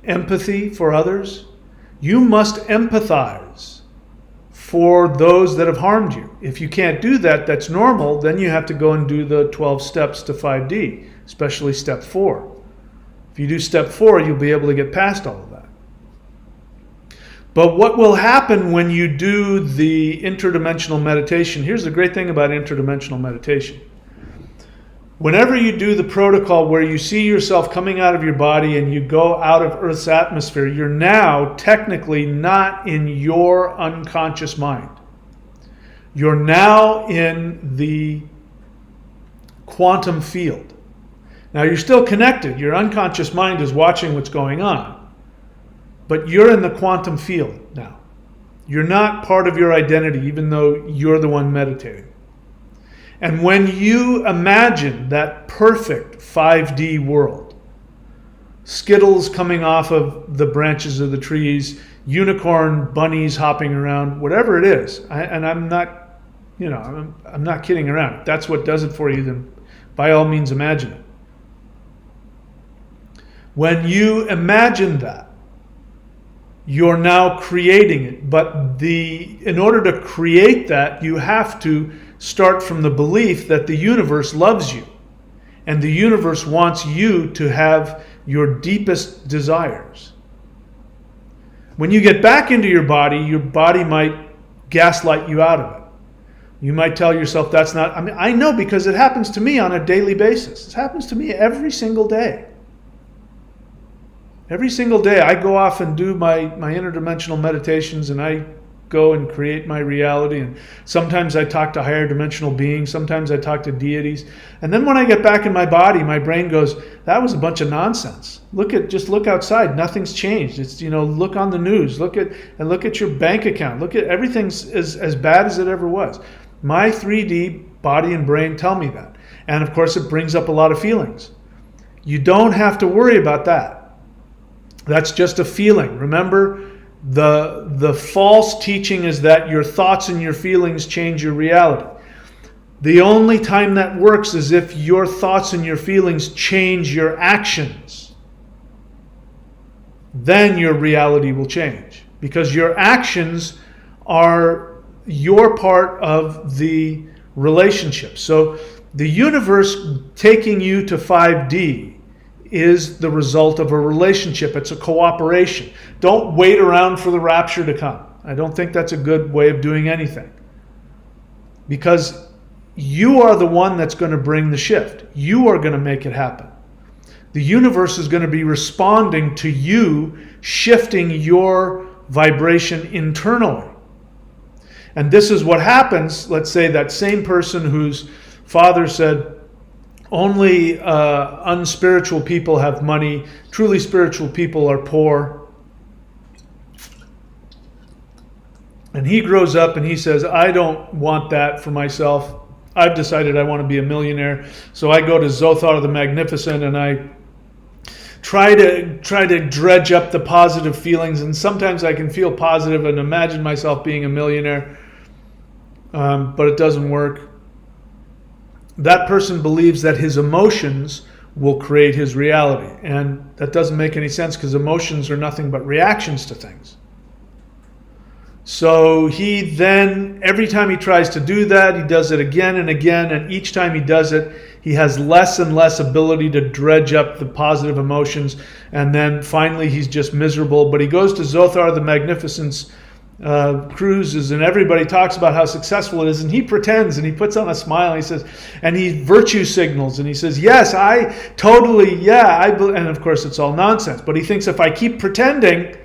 empathy for others. You must empathize for those that have harmed you. If you can't do that, that's normal. Then you have to go and do the 12 steps to 5D, especially step 4. If you do step 4, you'll be able to get past all of that. But what will happen when you do the interdimensional meditation? Here's the great thing about interdimensional meditation. Whenever you do the protocol where you see yourself coming out of your body and you go out of Earth's atmosphere, you're now technically not in your unconscious mind. You're now in the quantum field. Now you're still connected. Your unconscious mind is watching what's going on. But you're in the quantum field now. You're not part of your identity, even though you're the one meditating. And when you imagine that perfect 5D world, Skittles coming off of the branches of the trees, unicorn bunnies hopping around, whatever it is, and I'm not, I'm not kidding around. If that's what does it for you, then by all means imagine it. When you imagine that, you're now creating it. But in order to create that, you have to start from the belief that the universe loves you. And the universe wants you to have your deepest desires. When you get back into your body might gaslight you out of it. You might tell yourself that's not, I know because it happens to me on a daily basis. It happens to me every single day. Every single day I go off and do my interdimensional meditations, and I go and create my reality. And sometimes I talk to higher dimensional beings, sometimes I talk to deities. And then when I get back in my body, my brain goes, that was a bunch of nonsense. Just look outside, nothing's changed. It's, look on the news, look at your bank account, look at everything's as bad as it ever was. My 3D body and brain tell me that. And of course it brings up a lot of feelings. You don't have to worry about that. That's just a feeling. Remember, the false teaching is that your thoughts and your feelings change your reality. The only time that works is if your thoughts and your feelings change your actions. Then your reality will change. Because your actions are your part of the relationship. So the universe taking you to 5D is the result of a relationship. It's a cooperation. Don't wait around for the rapture to come. I don't think that's a good way of doing anything. Because you are the one that's going to bring the shift. You are going to make it happen. The universe is going to be responding to you shifting your vibration internally. And this is what happens. Let's say that same person whose father said, only unspiritual people have money. Truly spiritual people are poor. And he grows up and he says, I don't want that for myself. I've decided I want to be a millionaire. So I go to Zothar the Magnificent and I try to dredge up the positive feelings. And sometimes I can feel positive and imagine myself being a millionaire. But it doesn't work. That person believes that his emotions will create his reality. And that doesn't make any sense because emotions are nothing but reactions to things. So he then, every time he tries to do that, he does it again and again. And each time he does it, he has less and less ability to dredge up the positive emotions. And then finally he's just miserable. But he goes to Zothar the Magnificent's cruises, and everybody talks about how successful it is, and he pretends and he puts on a smile and he says, and he virtue signals and he says, yes, I totally, and of course it's all nonsense, but he thinks if I keep pretending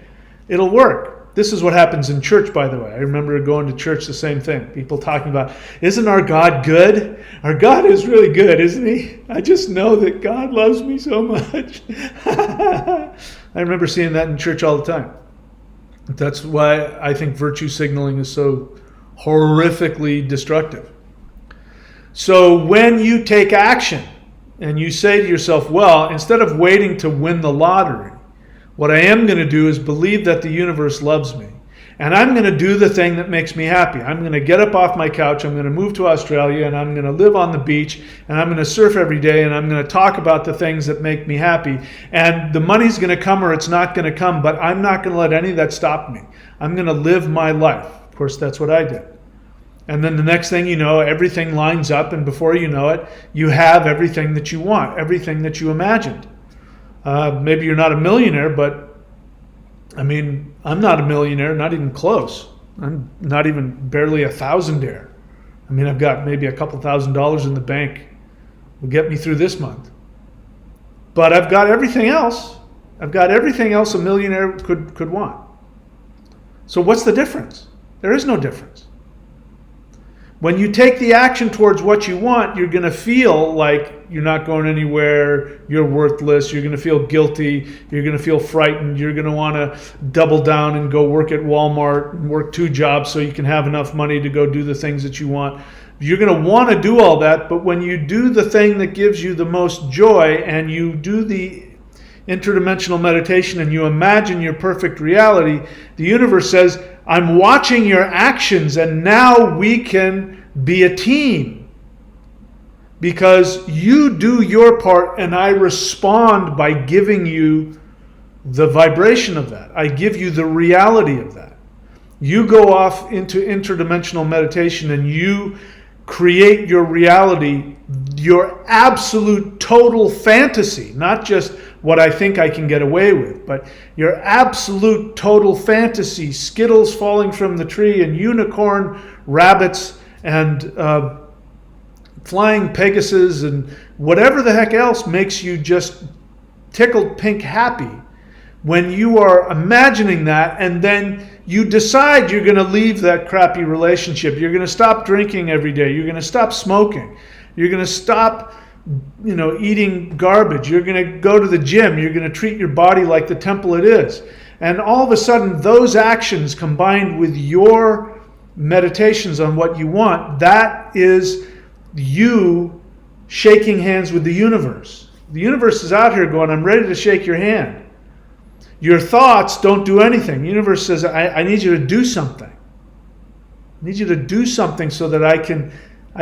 it'll work. This is what happens in church, by the way. I remember going to church, the same thing. People talking about, isn't our God good? Our God is really good, isn't he? I just know that God loves me so much. I remember seeing that in church all the time. That's why I think virtue signaling is so horrifically destructive. So when you take action and you say to yourself, well, instead of waiting to win the lottery, what I am going to do is believe that the universe loves me. And I'm going to do the thing that makes me happy. I'm going to get up off my couch, I'm going to move to Australia, and I'm going to live on the beach, and I'm going to surf every day, and I'm going to talk about the things that make me happy. And the money's going to come or it's not going to come, but I'm not going to let any of that stop me. I'm going to live my life. Of course, that's what I did. And then the next thing you know, everything lines up, and before you know it, you have everything that you want, everything that you imagined. Maybe you're not a millionaire, but I mean, I'm not a millionaire, not even close. I'm not even barely a thousandaire. I mean, I've got maybe a couple $1,000s in the bank. Will get me through this month. But I've got everything else. I've got everything else a millionaire could want. So what's the difference? There is no difference. When you take the action towards what you want, you're going to feel like you're not going anywhere, you're worthless, you're going to feel guilty, you're going to feel frightened, you're going to want to double down and go work at Walmart and work 2 jobs so you can have enough money to go do the things that you want. You're going to want to do all that, but when you do the thing that gives you the most joy and you do the interdimensional meditation and you imagine your perfect reality, the universe says, I'm watching your actions and now we can be a team. Because you do your part and I respond by giving you the vibration of that. I give you the reality of that. You go off into interdimensional meditation and you create your reality, your absolute total fantasy, not just what I think I can get away with, but your absolute total fantasy, Skittles falling from the tree and unicorn rabbits and flying Pegasus and whatever the heck else makes you just tickled pink happy. When you are imagining that and then you decide you're going to leave that crappy relationship, you're going to stop drinking every day, you're going to stop smoking, you're going to stop eating garbage, you're going to go to the gym, you're going to treat your body like the temple it is. And all of a sudden those actions combined with your meditations on what you want, that is you shaking hands with the universe. The universe is out here going, I'm ready to shake your hand. Your thoughts don't do anything. The universe says, I need you to do something. I need you to do something so that I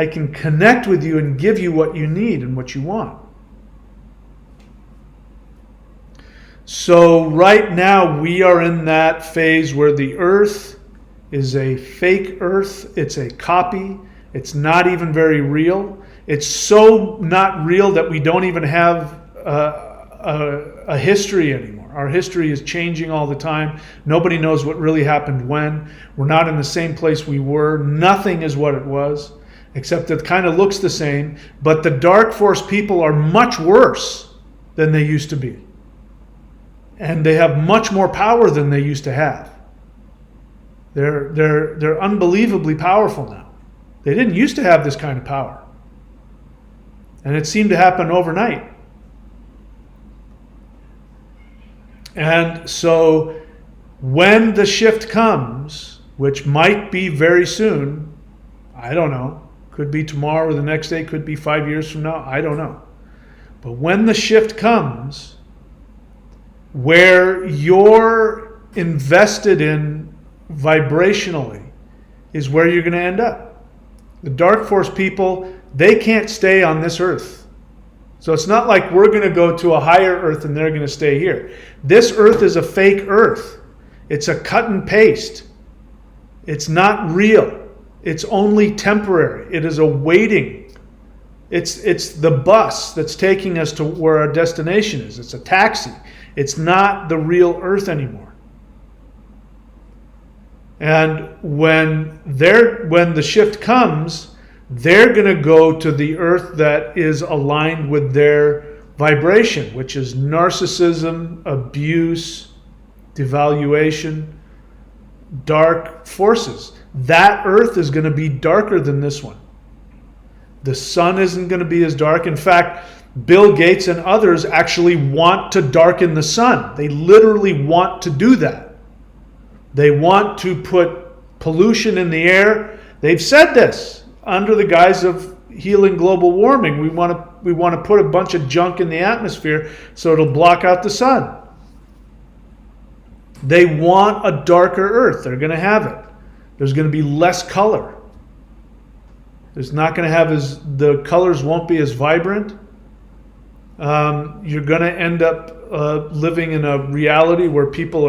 can connect with you and give you what you need and what you want. So right now we are in that phase where the earth is a fake earth. It's a copy. It's not even very real. It's so not real that we don't even have a history anymore. Our history is changing all the time. Nobody knows what really happened when. We're not in the same place we were. Nothing is what it was, except it kind of looks the same. But the dark force people are much worse than they used to be. And they have much more power than they used to have. They're unbelievably powerful now. They didn't used to have this kind of power. And it seemed to happen overnight. And so when the shift comes, which might be very soon, I don't know, could be tomorrow or the next day, could be 5 years from now, I don't know. But when the shift comes, where you're invested in vibrationally is where you're going to end up. The dark force people, they can't stay on this earth. So it's not like we're going to go to a higher earth and they're going to stay here. This earth is a fake earth. It's a cut and paste. It's not real. It's only temporary. It is a waiting. It's the bus that's taking us to where our destination is. It's a taxi. It's not the real earth anymore. And when the shift comes, they're going to go to the earth that is aligned with their vibration, which is narcissism, abuse, devaluation, dark forces. That Earth is going to be darker than this one. The sun isn't going to be as dark. In fact, Bill Gates and others actually want to darken the sun. They literally want to do that. They want to put pollution in the air. They've said this under the guise of healing global warming. We want to put a bunch of junk in the atmosphere so it'll block out the sun. They want a darker Earth. They're going to have it. There's going to be less color. There's not going to have the colors won't be as vibrant. You're going to end up living in a reality where people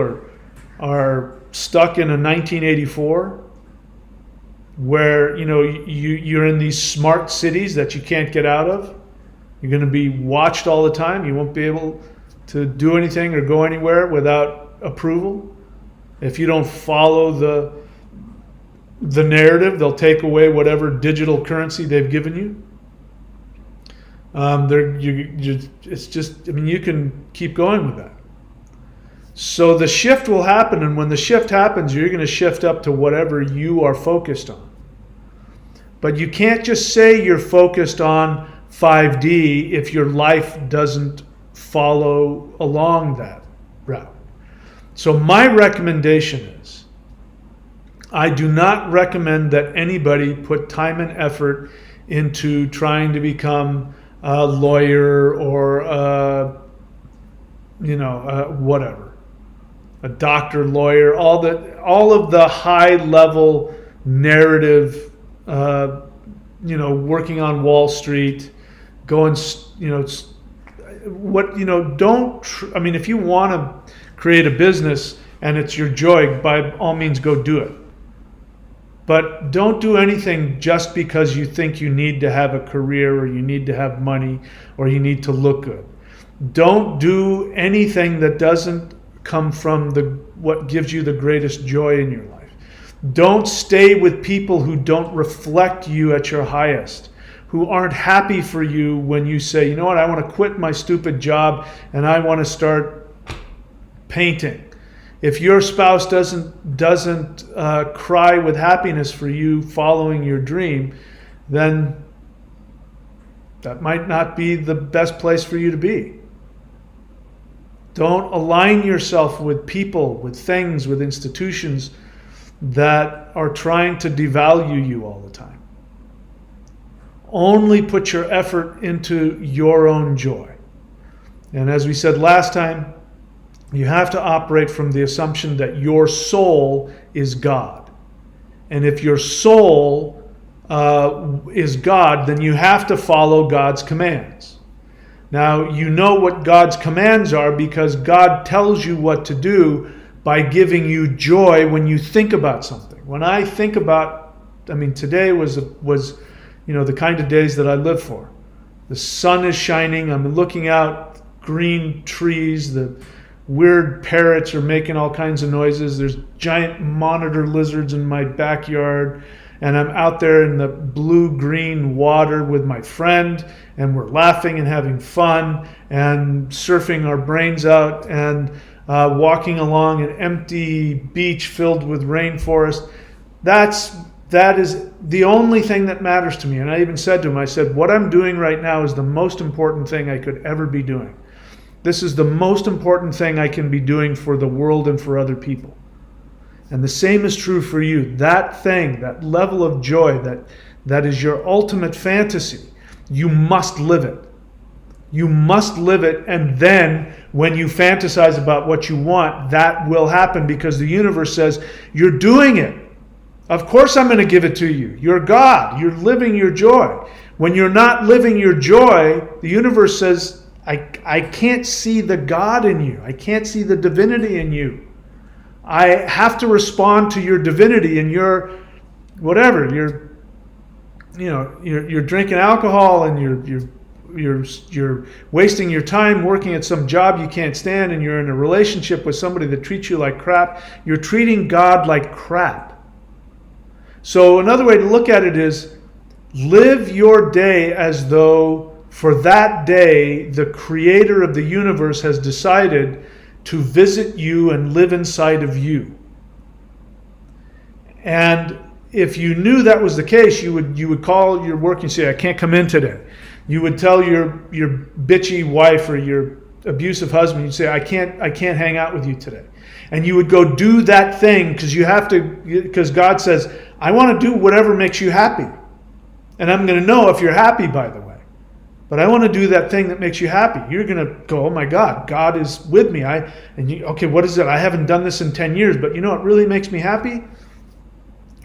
are stuck in a 1984, where you're in these smart cities that you can't get out of. You're going to be watched all the time. You won't be able to do anything or go anywhere without approval. If you don't follow the narrative, they'll take away whatever digital currency they've given you. It's just, you can keep going with that. So the shift will happen, and when the shift happens, you're going to shift up to whatever you are focused on. But you can't just say you're focused on 5D if your life doesn't follow along that route. So my recommendation is, I do not recommend that anybody put time and effort into trying to become a lawyer or whatever, a doctor, lawyer, all of the high level narrative, working on Wall Street, going, if you want to create a business and it's your joy, by all means go do it. But don't do anything just because you think you need to have a career or you need to have money or you need to look good. Don't do anything that doesn't come from what gives you the greatest joy in your life. Don't stay with people who don't reflect you at your highest, who aren't happy for you when you say, you know what, I want to quit my stupid job and I want to start painting. If your spouse doesn't cry with happiness for you following your dream, then that might not be the best place for you to be. Don't align yourself with people, with things, with institutions that are trying to devalue you all the time. Only put your effort into your own joy. And as we said last time, you have to operate from the assumption that your soul is God. And if your soul is God, then you have to follow God's commands. Now, you know what God's commands are because God tells you what to do by giving you joy when you think about something. When I think about, today was the kind of days that I live for. The sun is shining, I'm looking out, green trees, the weird parrots are making all kinds of noises. There's giant monitor lizards in my backyard. And I'm out there in the blue-green water with my friend. And we're laughing and having fun and surfing our brains out and walking along an empty beach filled with rainforest. That is the only thing that matters to me. And I even said to him, I said, what I'm doing right now is the most important thing I could ever be doing. This is the most important thing I can be doing for the world and for other people. And the same is true for you. That thing, that level of joy, that is your ultimate fantasy, you must live it. You must live it, and then when you fantasize about what you want, that will happen because the universe says, you're doing it. Of course I'm going to give it to you. You're God. You're living your joy. When you're not living your joy, the universe says, I can't see the God in you. I can't see the divinity in you. I have to respond to your divinity and your whatever. You're drinking alcohol and you're wasting your time working at some job you can't stand, and you're in a relationship with somebody that treats you like crap. You're treating God like crap. So another way to look at it is live your day as though for that day, the creator of the universe has decided to visit you and live inside of you. And if you knew that was the case, you would call your work and say, I can't come in today. You would tell your bitchy wife or your abusive husband, you'd say, I can't hang out with you today. And you would go do that thing because God says, I want to do whatever makes you happy. And I'm going to know if you're happy, by the way. But I want to do that thing that makes you happy. You're going to go, oh my God, God is with me. Okay, what is it? I haven't done this in 10 years, but you know what really makes me happy?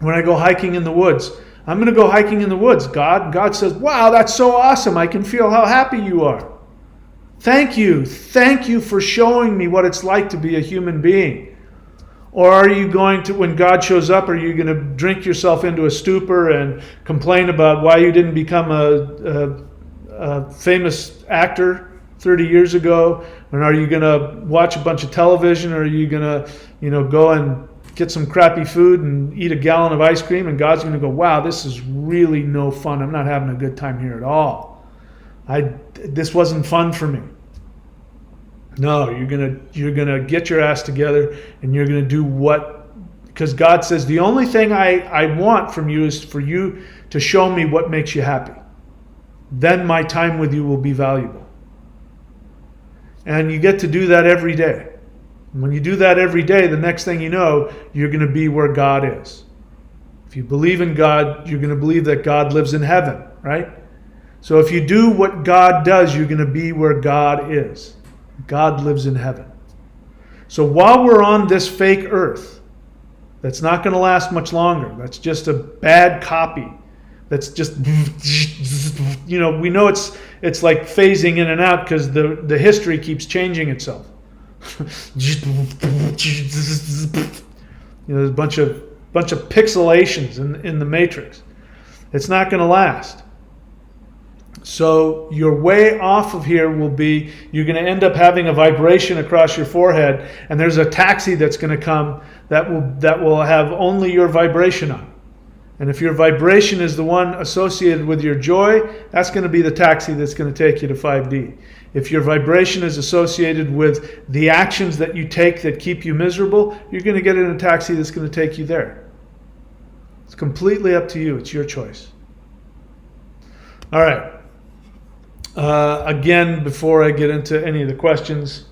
When I go hiking in the woods. I'm going to go hiking in the woods. God says, wow, that's so awesome. I can feel how happy you are. Thank you. Thank you for showing me what it's like to be a human being. Or are you going to, when God shows up, are you going to drink yourself into a stupor and complain about why you didn't become a famous actor 30 years ago? And are you going to watch a bunch of television? Or are you going to, go and get some crappy food and eat a gallon of ice cream? And God's going to go, wow, this is really no fun. I'm not having a good time here at all. This wasn't fun for me. No, you're gonna get your ass together and you're gonna do because God says the only thing I want from you is for you to show me what makes you happy. Then my time with you will be valuable. And you get to do that every day. And when you do that every day, the next thing you know, you're gonna be where God is. If you believe in God, you're gonna believe that God lives in heaven, right? So if you do what God does, you're gonna be where God is. God lives in heaven. So while we're on this fake earth, that's not going to last much longer. That's just a bad copy. That's just, we know it's like phasing in and out because the history keeps changing itself. There's a bunch of pixelations in the matrix. It's not going to last. So your way off of here will be, you're going to end up having a vibration across your forehead, and there's a taxi that's going to come that will have only your vibration on. And if your vibration is the one associated with your joy, that's going to be the taxi that's going to take you to 5D. If your vibration is associated with the actions that you take that keep you miserable, you're going to get in a taxi that's going to take you there. It's completely up to you. It's your choice. All right. Again, before I get into any of the questions,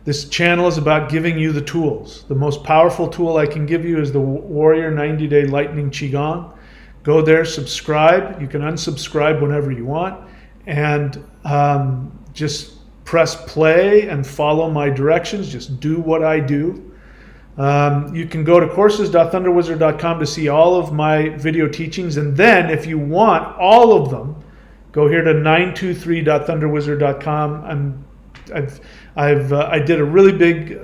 this channel is about giving you the tools. The most powerful tool I can give you is the Warrior 90-Day Lightning Qigong. Go there, subscribe. You can unsubscribe whenever you want. And just press play and follow my directions. Just do what I do. You can go to courses.thunderwizard.com to see all of my video teachings. And then if you want all of them, go here to 923.thunderwizard.com. I did a really big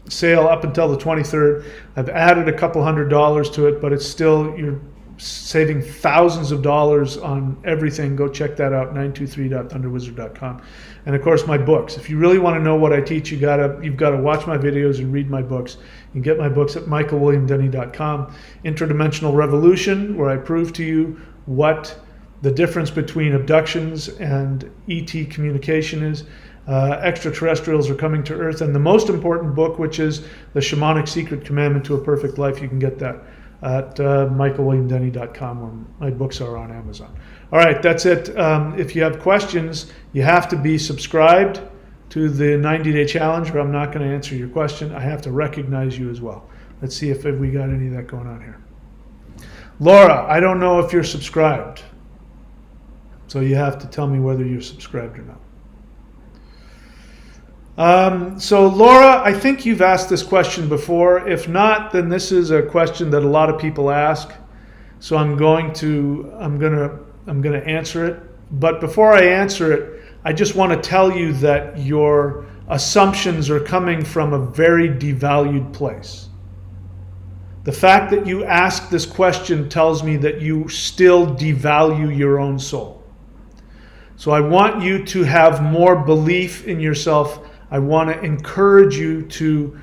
sale up until the 23rd. I've added a couple $100 to it, but it's still, you're saving thousands of dollars on everything. Go check that out, 923.thunderwizard.com. And of course, my books. If you really want to know what I teach, you've got to watch my videos and read my books. You can get my books at michaelwilliamdenny.com. Interdimensional Revolution, where I prove to you what the difference between abductions and ET communication is. Extraterrestrials are coming to Earth. And the most important book, which is The Shamanic Secret Commandment to a Perfect Life, you can get that at michaelwilliamdenny.com, where my books are on Amazon. All right, that's it. If you have questions, you have to be subscribed to the 90-day challenge, or I'm not going to answer your question. I have to recognize you as well. Let's see if we got any of that going on here. Laura, I don't know if you're subscribed. So you have to tell me whether you're subscribed or not. So Laura, I think you've asked this question before. If not, then this is a question that a lot of people ask. So I'm going to answer it. But before I answer it, I just want to tell you that your assumptions are coming from a very devalued place. The fact that you ask this question tells me that you still devalue your own soul. So I want you to have more belief in yourself. I want to encourage you to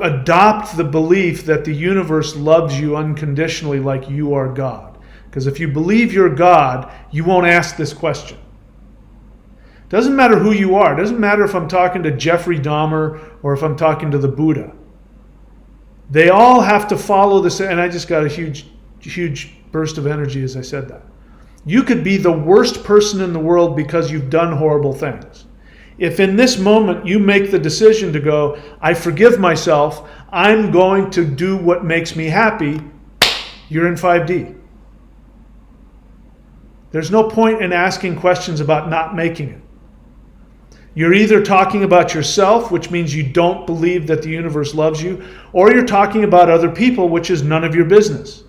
adopt the belief that the universe loves you unconditionally, like you are God. Because if you believe you're God, you won't ask this question. Doesn't matter who you are. Doesn't matter if I'm talking to Jeffrey Dahmer or if I'm talking to the Buddha. They all have to follow this. And I just got a huge burst of energy as I said that. You could be the worst person in the world because you've done horrible things. If in this moment you make the decision to go, I forgive myself, I'm going to do what makes me happy, you're in 5D. There's no point in asking questions about not making it. You're either talking about yourself, which means you don't believe that the universe loves you, or you're talking about other people, which is none of your business.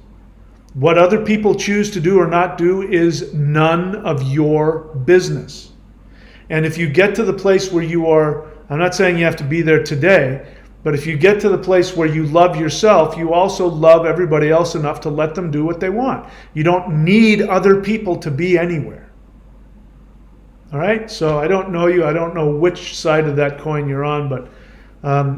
What other people choose to do or not do is none of your business. And if you get to the place where you are, I'm not saying you have to be there today, but if you get to the place where you love yourself, you also love everybody else enough to let them do what they want. You don't need other people to be anywhere. All right, so I don't know you. I don't know which side of that coin you're on, but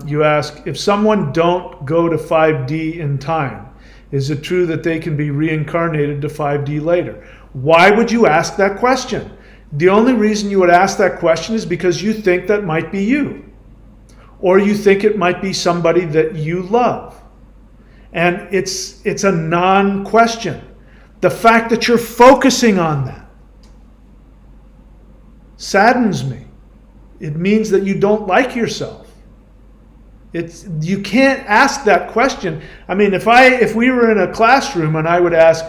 you ask, if someone don't go to 5D in time, is it true that they can be reincarnated to 5D later? Why would you ask that question? The only reason you would ask that question is because you think that might be you. Or you think it might be somebody that you love. And it's a non-question. The fact that you're focusing on that saddens me. It means that you don't like yourself. You can't ask that question. I mean, if we were in a classroom and I would ask,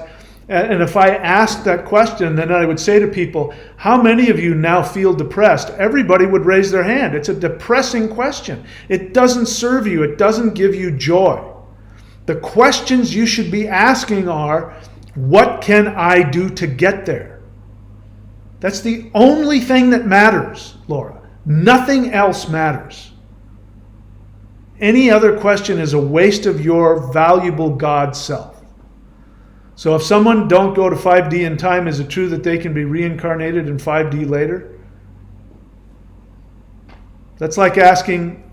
and if I asked that question, then I would say to people, how many of you now feel depressed? Everybody would raise their hand. It's a depressing question. It doesn't serve you. It doesn't give you joy. The questions you should be asking are, what can I do to get there? That's the only thing that matters, Laura. Nothing else matters. Any other question is a waste of your valuable God self. So if someone don't go to 5D in time, is it true that they can be reincarnated in 5D later? That's like asking,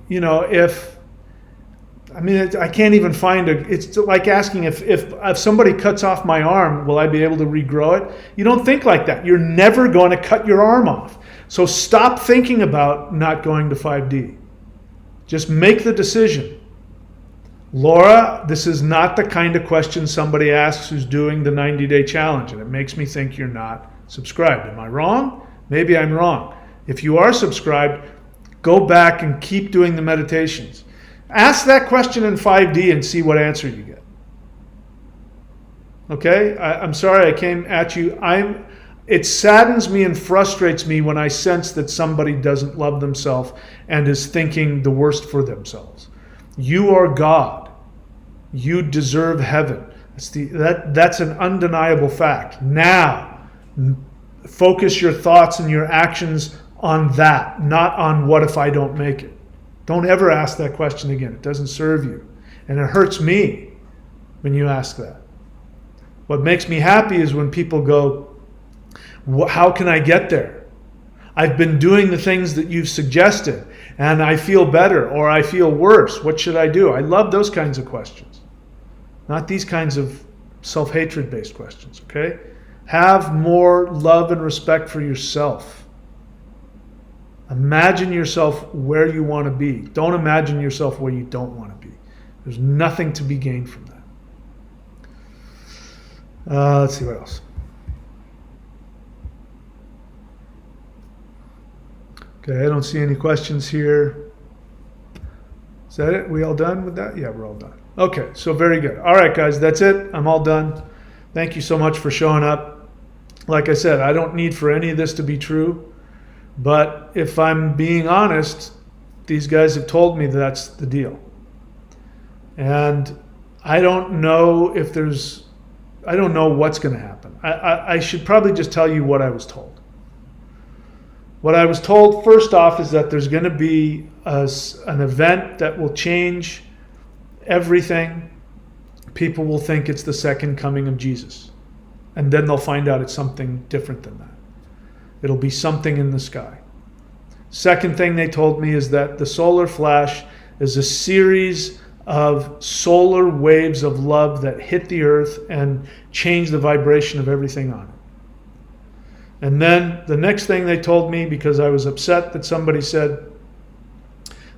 I can't even find it's like asking if somebody cuts off my arm, will I be able to regrow it? You don't think like that. You're never going to cut your arm off. So stop thinking about not going to 5D. Just make the decision. Laura, this is not the kind of question somebody asks who's doing the 90-day challenge, and it makes me think you're not subscribed. Am I wrong? Maybe I'm wrong. If you are subscribed, go back and keep doing the meditations. Ask that question in 5D and see what answer you get. Okay? I'm sorry I came at you. It saddens me and frustrates me when I sense that somebody doesn't love themselves and is thinking the worst for themselves. You are God. You deserve heaven. That's an undeniable fact. Now, focus your thoughts and your actions on that, not on what if I don't make it. Don't ever ask that question again. It doesn't serve you. And it hurts me when you ask that. What makes me happy is when people go, how can I get there? I've been doing the things that you've suggested and I feel better or I feel worse. What should I do? I love those kinds of questions. Not these kinds of self-hatred based questions, okay? Have more love and respect for yourself. Imagine yourself where you want to be. Don't imagine yourself where you don't want to be. There's nothing to be gained from that. Let's see what else. Okay, I don't see any questions here. Is that it? We all done with that? Yeah, we're all done. Okay, so very good. All right, guys, that's it. I'm all done. Thank you so much for showing up. Like I said, I don't need for any of this to be true. But if I'm being honest, these guys have told me that's the deal. And I don't know I don't know what's going to happen. I should probably just tell you what I was told. What I was told, first off, is that there's going to be an event that will change everything. People will think it's the second coming of Jesus. And then they'll find out it's something different than that. It'll be something in the sky. Second thing they told me is that the solar flash is a series of solar waves of love that hit the earth and change the vibration of everything on it. And then the next thing they told me, because I was upset that somebody said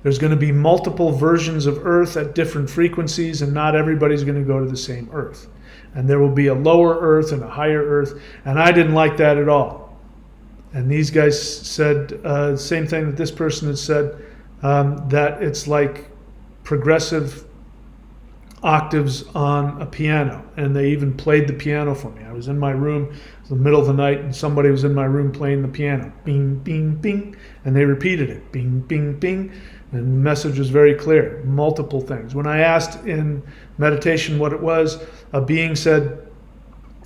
there's going to be multiple versions of Earth at different frequencies, and not everybody's going to go to the same Earth. And there will be a lower Earth and a higher Earth. And I didn't like that at all. And these guys said the same thing that this person had said, that it's like progressive octaves on a piano. And they even played the piano for me. I was in my room, it was the middle of the night, and somebody was in my room playing the piano. Bing, bing, bing. And they repeated it. Bing, bing, bing. And the message was very clear. Multiple things. When I asked in meditation what it was, a being said,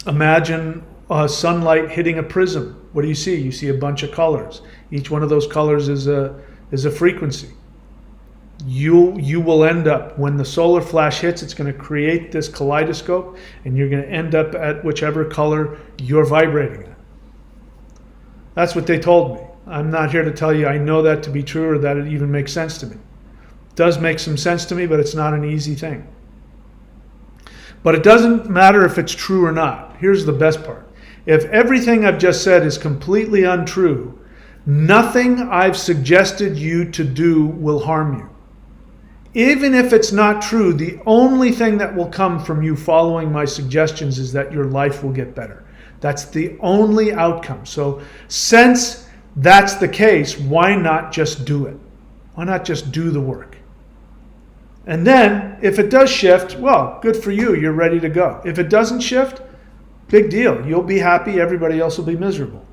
imagine sunlight hitting a prism. What do you see? You see a bunch of colors. Each one of those colors is a frequency. You will end up, when the solar flash hits, it's going to create this kaleidoscope, and you're going to end up at whichever color you're vibrating at. That's what they told me. I'm not here to tell you I know that to be true or that it even makes sense to me. It does make some sense to me, but it's not an easy thing. But it doesn't matter if it's true or not. Here's the best part. If everything I've just said is completely untrue, nothing I've suggested you to do will harm you. Even if it's not true, the only thing that will come from you following my suggestions is that your life will get better. That's the only outcome. So since that's the case, why not just do it? Why not just do the work? And then if it does shift, well, good for you. You're ready to go. If it doesn't shift, big deal. You'll be happy. Everybody else will be miserable.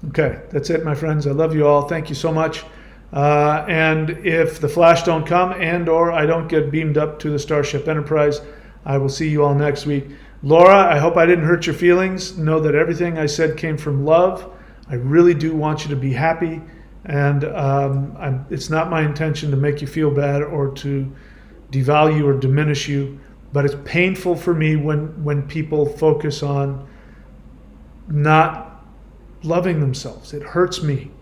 Okay, that's it, my friends. I love you all. Thank you so much. And if the flash don't come and or I don't get beamed up to the Starship Enterprise, I will see you all next week. Laura, I hope I didn't hurt your feelings. Know that everything I said came from love. I really do want you to be happy. And it's not my intention to make you feel bad or to devalue or diminish you. But it's painful for me when people focus on not loving themselves. It hurts me.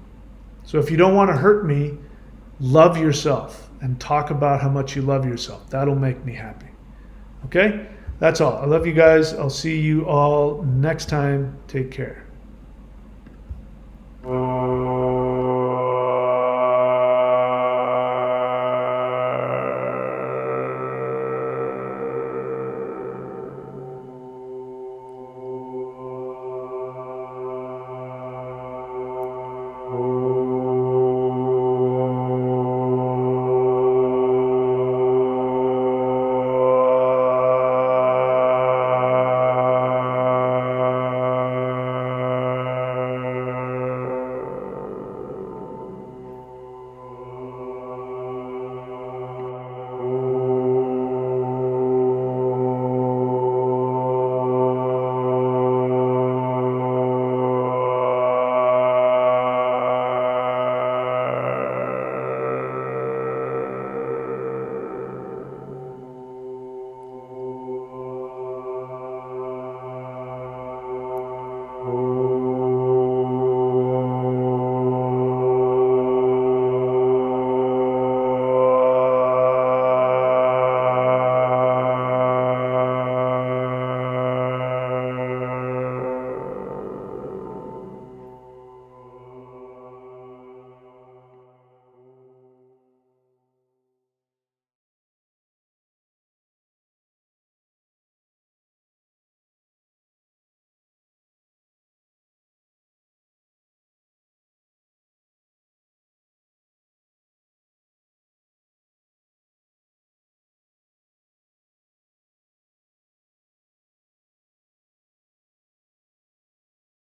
So if you don't want to hurt me, love yourself and talk about how much you love yourself. That'll make me happy. Okay? That's all. I love you guys. I'll see you all next time. Take care.